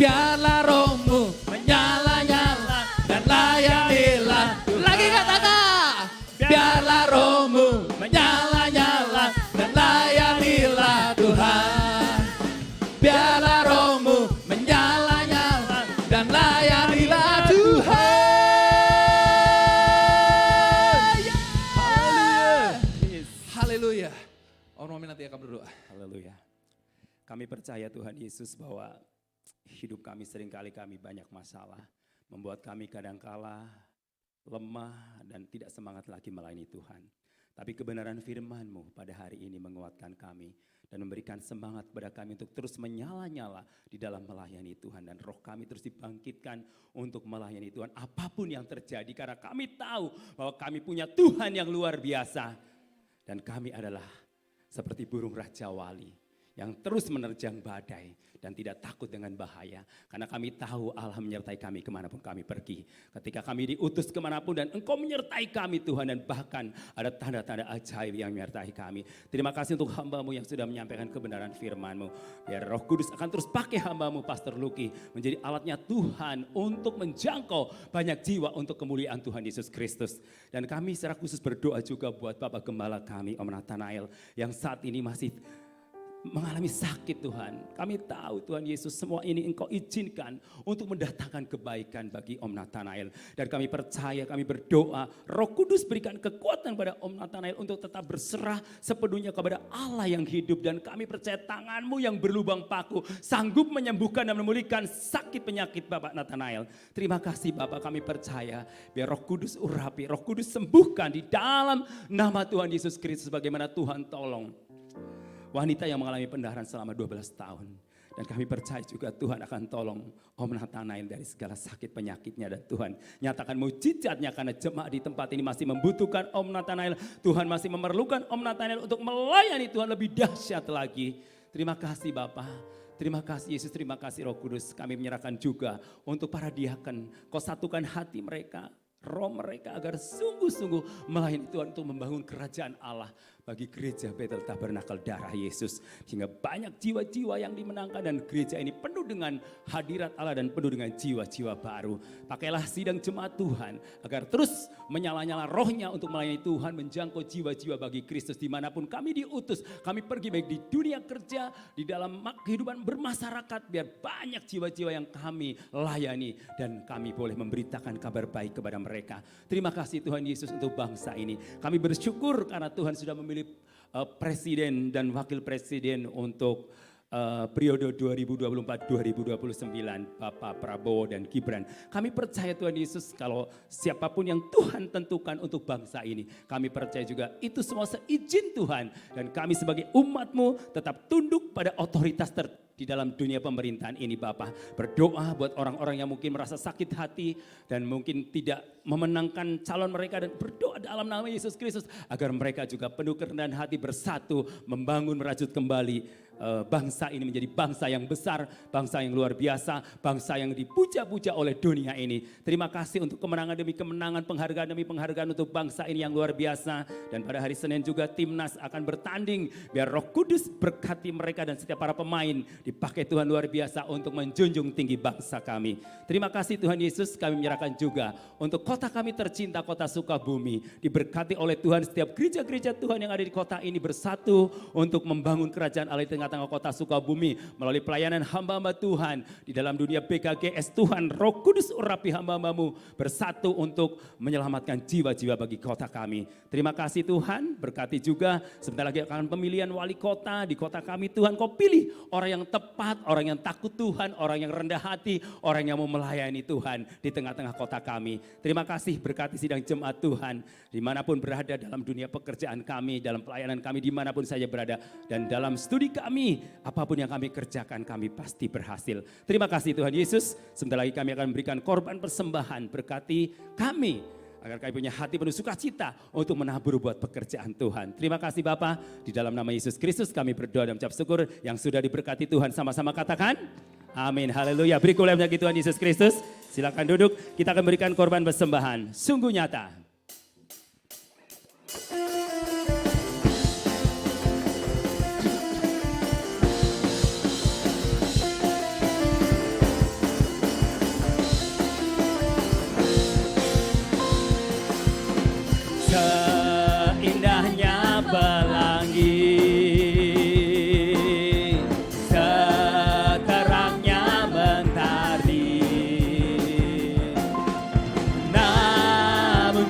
biarlah rohmu menyala-nyala dan layanilah. Lagi katakan. Biarlah rohmu menyala-nyala dia akan berdoa. Haleluya. Kami percaya Tuhan Yesus bahwa hidup kami seringkali kami banyak masalah. Membuat kami kadangkala lemah dan tidak semangat lagi melayani Tuhan. Tapi kebenaran firman-Mu pada hari ini menguatkan kami dan memberikan semangat kepada kami untuk terus menyala-nyala di dalam melayani Tuhan. Dan roh kami terus dibangkitkan untuk melayani Tuhan apapun yang terjadi. Karena kami tahu bahwa kami punya Tuhan yang luar biasa. Dan kami adalah seperti burung Raja Wali yang terus menerjang badai dan tidak takut dengan bahaya. Karena kami tahu Allah menyertai kami kemanapun kami pergi. Ketika kami diutus kemanapun dan Engkau menyertai kami Tuhan. Dan bahkan ada tanda-tanda ajaib yang menyertai kami. Terima kasih untuk hamba-Mu yang sudah menyampaikan kebenaran firman-Mu. Biar Roh Kudus akan terus pakai hamba-Mu Pastor Lucky menjadi alatnya Tuhan untuk menjangkau banyak jiwa untuk kemuliaan Tuhan Yesus Kristus. Dan kami secara khusus berdoa juga buat Bapak Gembala kami Om Nathanael yang saat ini masih mengalami sakit Tuhan. Kami tahu Tuhan Yesus semua ini Engkau izinkan untuk mendatangkan kebaikan bagi Om Nathanael. Dan kami percaya, kami berdoa Roh Kudus berikan kekuatan pada Om Nathanael untuk tetap berserah sepenuhnya kepada Allah yang hidup. Dan kami percaya tangan-Mu yang berlubang paku sanggup menyembuhkan dan memulihkan sakit penyakit Bapak Nathanael. Terima kasih Bapak, kami percaya biar Roh Kudus urapi, Roh Kudus sembuhkan di dalam nama Tuhan Yesus Kristus. Bagaimana Tuhan tolong wanita yang mengalami pendarahan selama 12 tahun. Dan kami percaya juga Tuhan akan tolong Om Nathanael dari segala sakit penyakitnya. Dan Tuhan nyatakan mujizatnya karena jemaat di tempat ini masih membutuhkan Om Nathanael. Tuhan masih memerlukan Om Nathanael untuk melayani Tuhan lebih dahsyat lagi. Terima kasih Bapa. Terima kasih Yesus, terima kasih Roh Kudus. Kami menyerahkan juga untuk para diaken. Kau satukan hati mereka, roh mereka agar sungguh-sungguh melayani Tuhan untuk membangun kerajaan Allah bagi gereja Bethel Tabernakel Darah Yesus. Sehingga banyak jiwa-jiwa yang dimenangkan dan gereja ini penuh dengan hadirat Allah dan penuh dengan jiwa-jiwa baru. Pakailah sidang jemaat Tuhan agar terus menyala-nyala rohnya untuk melayani Tuhan, menjangkau jiwa-jiwa bagi Kristus dimanapun kami diutus. Kami pergi baik di dunia kerja, di dalam kehidupan bermasyarakat, biar banyak jiwa-jiwa yang kami layani dan kami boleh memberitakan kabar baik kepada mereka. Terima kasih Tuhan Yesus untuk bangsa ini. Kami bersyukur karena Tuhan sudah memilih presiden dan wakil presiden untuk periode 2024-2029 Bapak Prabowo dan Gibran. Kami percaya Tuhan Yesus kalau siapapun yang Tuhan tentukan untuk bangsa ini, kami percaya juga itu semua seizin Tuhan. Dan kami sebagai umat-Mu tetap tunduk pada otoritas di dalam dunia pemerintahan ini Bapak. Berdoa buat orang-orang yang mungkin merasa sakit hati dan mungkin tidak memenangkan calon mereka, dan berdoa dalam nama Yesus Kristus agar mereka juga penuh kerendahan hati bersatu membangun merajut kembali bangsa ini menjadi bangsa yang besar, bangsa yang luar biasa, bangsa yang dipuja-puja oleh dunia ini. Terima kasih untuk kemenangan demi kemenangan, penghargaan demi penghargaan untuk bangsa ini yang luar biasa. Dan pada hari Senin juga timnas akan bertanding, biar Roh Kudus berkati mereka dan setiap para pemain dipakai Tuhan luar biasa untuk menjunjung tinggi bangsa kami. Terima kasih Tuhan Yesus, kami menyerahkan juga untuk kota kami tercinta, kota Sukabumi. Diberkati oleh Tuhan, setiap gereja-gereja Tuhan yang ada di kota ini bersatu untuk membangun kerajaan Allah di tengah-tengah kota Sukabumi melalui pelayanan hamba-hamba Tuhan di dalam dunia BKGS. Tuhan Roh Kudus urapi hamba-hambamu bersatu untuk menyelamatkan jiwa-jiwa bagi kota kami. Terima kasih Tuhan, berkati juga sebentar lagi akan pemilihan wali kota di kota kami. Tuhan Kau pilih orang yang tepat, orang yang takut Tuhan, orang yang rendah hati, orang yang mau melayani Tuhan di tengah-tengah kota kami. Terima kasih, berkati sidang jemaat Tuhan dimanapun berada dalam dunia pekerjaan kami, dalam pelayanan kami dimanapun saja berada, dan dalam studi kami. Apapun yang kami kerjakan kami pasti berhasil. Terima kasih Tuhan Yesus. Sebentar lagi kami akan memberikan korban persembahan. Berkati kami agar kami punya hati penuh sukacita untuk menabur buat pekerjaan Tuhan. Terima kasih Bapa. Di dalam nama Yesus Kristus kami berdoa dan mengucap syukur yang sudah diberkati Tuhan. Sama-sama katakan amin. Haleluya. Beri kemuliaan bagi Tuhan Yesus Kristus. Silakan duduk. Kita akan berikan korban persembahan. Sungguh nyata. Seindahnya pelangi, seterangnya mentari, namun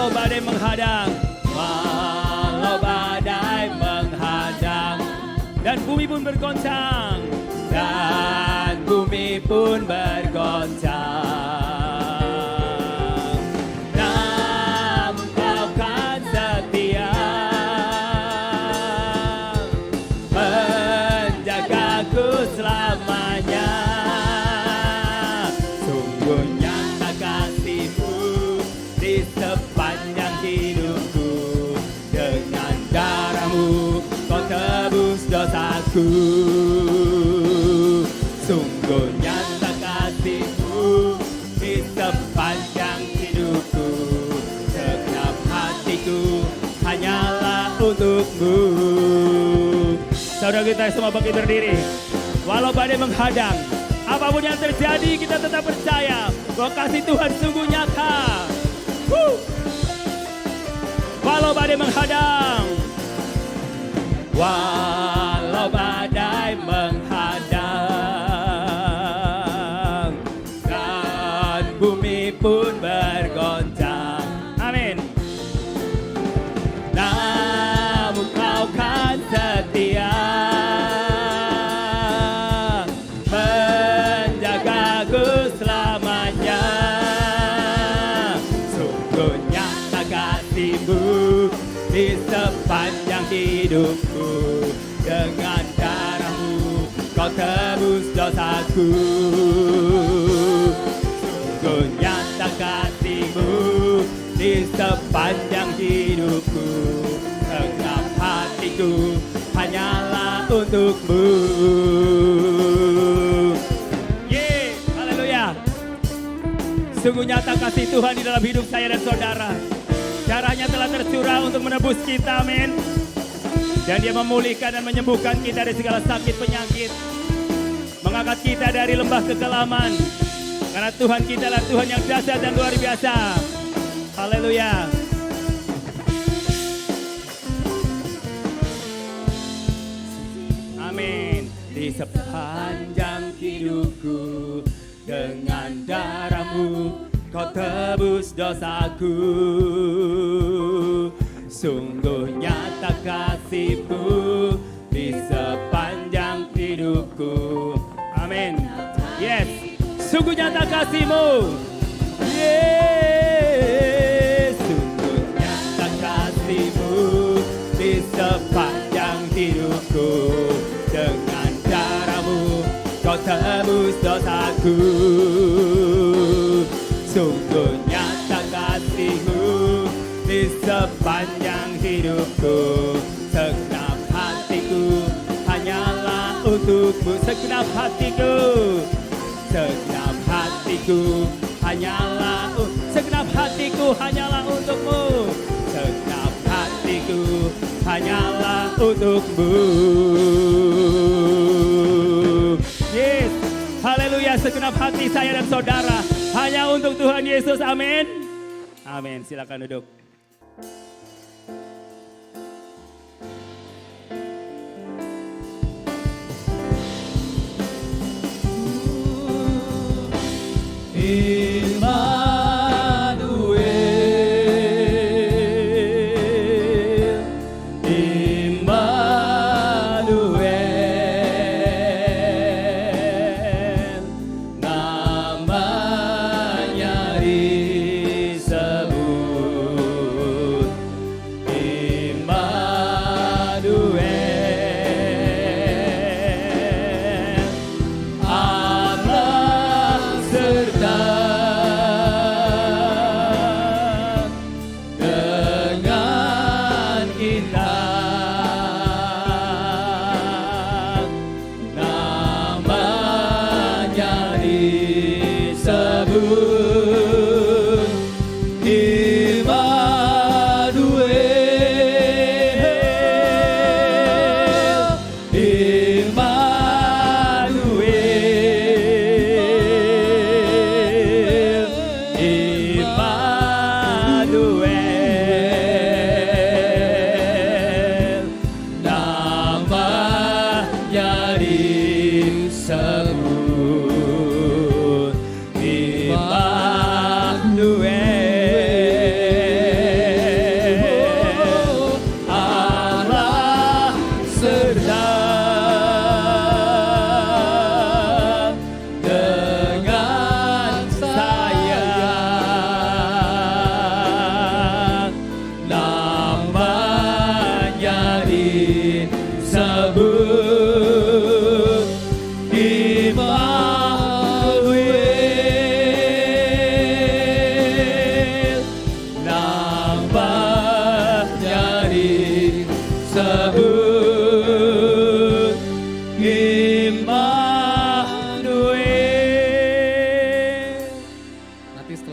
walau badai menghadang, walau badai menghadang, dan bumi pun bergoncang, dan bumi pun bergoncang. Namun Kau kan setia, menjagaku selamanya. Sungguh nyata kasih-Mu di sepanjang hidupku. Dengan darah-Mu Kau tebus dosaku. Sungguh nyata kasih-Mu di sepanjang hidupku. Segenap hatiku hanyalah untuk-Mu. Saudara kita semua bangkit berdiri. Walau badai menghadang, apapun yang terjadi kita tetap percaya bahwa kasih Tuhan sungguh nyata. Walau badai menghadang, walau badai menghadang, dan bumi pun bergoncang. Amin. Namun Kau kan setia, menjagaku selamanya. Sungguh nyata kasih-Mu di sepanjang hidupku. Dengan darah-Mu Kau tebus dosaku. Sungguh nyata kasih-Mu di sepanjang hidupku. Segenap hatiku hanyalah untuk-Mu. Haleluya. Sungguh nyata kasih Tuhan di dalam hidup saya dan saudara. Darahnya telah tercurah untuk menebus kita, amin. Dan Dia memulihkan dan menyembuhkan kita dari segala sakit penyakit. Mengangkat kita dari lembah kekelaman. Karena Tuhan kita adalah Tuhan yang dahsyat dan luar biasa. Haleluya. Amin. Di sepanjang hidupku, dengan darah-Mu Kau tebus dosaku. Sungguh nyata kasih-Mu di sepanjang hidupku. Amin. Yes. Sungguh nyata kasih-Mu. Yes. Sungguh nyata kasih-Mu di sepanjang hidupku. Dengan darah-Mu Kau tebus dosaku. Sungguh nyata kasih-Mu di sepanjang hidupku. Segenap hatiku hanyalah untuk-Mu. Segenap hatiku, segenap hatiku hanyalah segenap hatiku hanyalah untuk-Mu. Segenap hatiku hanyalah untuk-Mu. Yes, haleluya. Segenap hati saya dan saudara hanya untuk Tuhan Yesus, amin. Amin, silakan duduk. Immanuel, Immanuel, namanya disebut Immanuel, Allah serta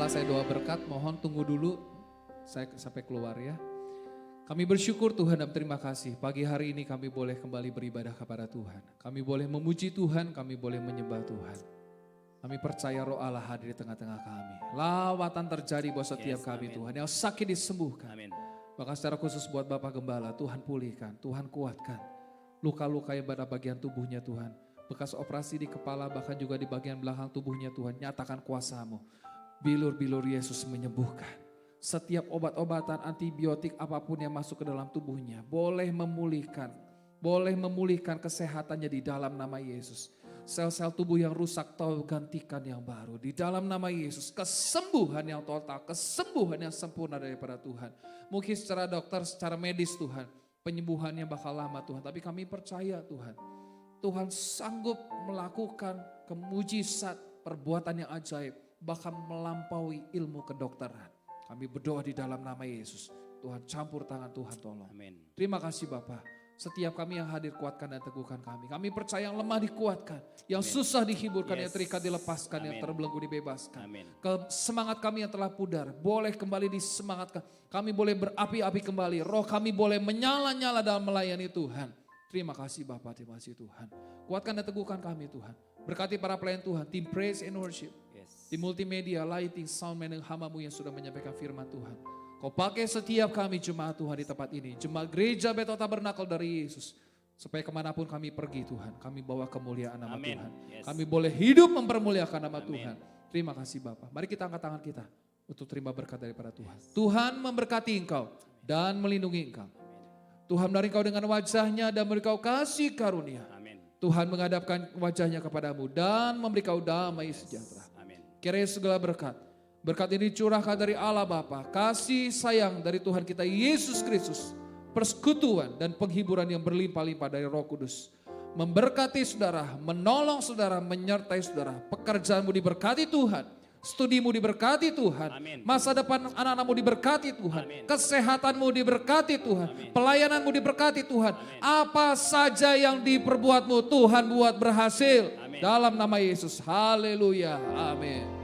Setelah saya doa berkat, mohon tunggu dulu saya sampai keluar ya. Kami bersyukur Tuhan dan terima kasih. Pagi hari ini kami boleh kembali beribadah kepada Tuhan. Kami boleh memuji Tuhan, kami boleh menyembah Tuhan. Kami percaya Roh Allah hadir di tengah-tengah kami. Lawatan terjadi buat setiap kami Tuhan. Yang sakit disembuhkan. Amin. Bahkan secara khusus buat Bapak Gembala, Tuhan pulihkan, Tuhan kuatkan. Luka-luka yang pada bagian tubuhnya Tuhan. Bekas operasi di kepala bahkan juga di bagian belakang tubuhnya Tuhan. Nyatakan kuasa-Mu. Bilur-bilur Yesus menyembuhkan. Setiap obat-obatan antibiotik apapun yang masuk ke dalam tubuhnya boleh memulihkan kesehatannya di dalam nama Yesus. Sel-sel tubuh yang rusak tahu gantikan yang baru di dalam nama Yesus. Kesembuhan yang total, kesembuhan yang sempurna daripada Tuhan. Mungkin secara dokter, secara medis Tuhan, penyembuhannya bakal lama Tuhan. Tapi kami percaya Tuhan, Tuhan sanggup melakukan kemujizat, perbuatan yang ajaib, bahkan melampaui ilmu kedokteran. Kami berdoa di dalam nama Yesus. Tuhan campur tangan, Tuhan tolong. Amin. Terima kasih Bapak. Setiap kami yang hadir kuatkan dan teguhkan kami. Kami percaya yang lemah dikuatkan. Yang susah dihiburkan, yang terikat dilepaskan, yang terbelenggu dibebaskan. Amin. Semangat kami yang telah pudar boleh kembali disemangatkan. Kami boleh berapi-api kembali. Roh kami boleh menyala-nyala dalam melayani Tuhan. Terima kasih Bapak, terima kasih Tuhan. Kuatkan dan teguhkan kami Tuhan. Berkati para pelayan Tuhan, tim praise and worship. Di multimedia, lighting, soundman dan hamamu yang sudah menyampaikan firman Tuhan. Kau pakai setiap kami jemaat Tuhan di tempat ini. Jemaat gereja Bethel Tabernakel dari Yesus. Supaya kemanapun kami pergi Tuhan, kami bawa kemuliaan nama Amin. Tuhan. Yes. Kami boleh hidup mempermuliakan nama Amin. Tuhan. Terima kasih Bapak. Mari kita angkat tangan kita untuk terima berkat daripada Tuhan. Tuhan memberkati engkau dan melindungi engkau. Tuhan menarik engkau dengan wajahnya dan memberi kau kasih karunia. Amin. Tuhan menghadapkan wajahnya kepadamu dan memberi kau damai sejahtera. Kiranya segala berkat ini curahkan dari Allah Bapa, kasih sayang dari Tuhan kita Yesus Kristus, persekutuan dan penghiburan yang berlimpah-limpah dari Roh Kudus. Memberkati saudara, menolong saudara, menyertai saudara. Pekerjaanmu diberkati Tuhan, studimu diberkati Tuhan, Amin. masa depan anak-anakmu diberkati Tuhan, Amin. kesehatanmu diberkati Tuhan, Amin. pelayananmu diberkati Tuhan. Amin. Apa saja yang diperbuatmu Tuhan buat berhasil. Amin. Dalam nama Yesus, haleluya, amin.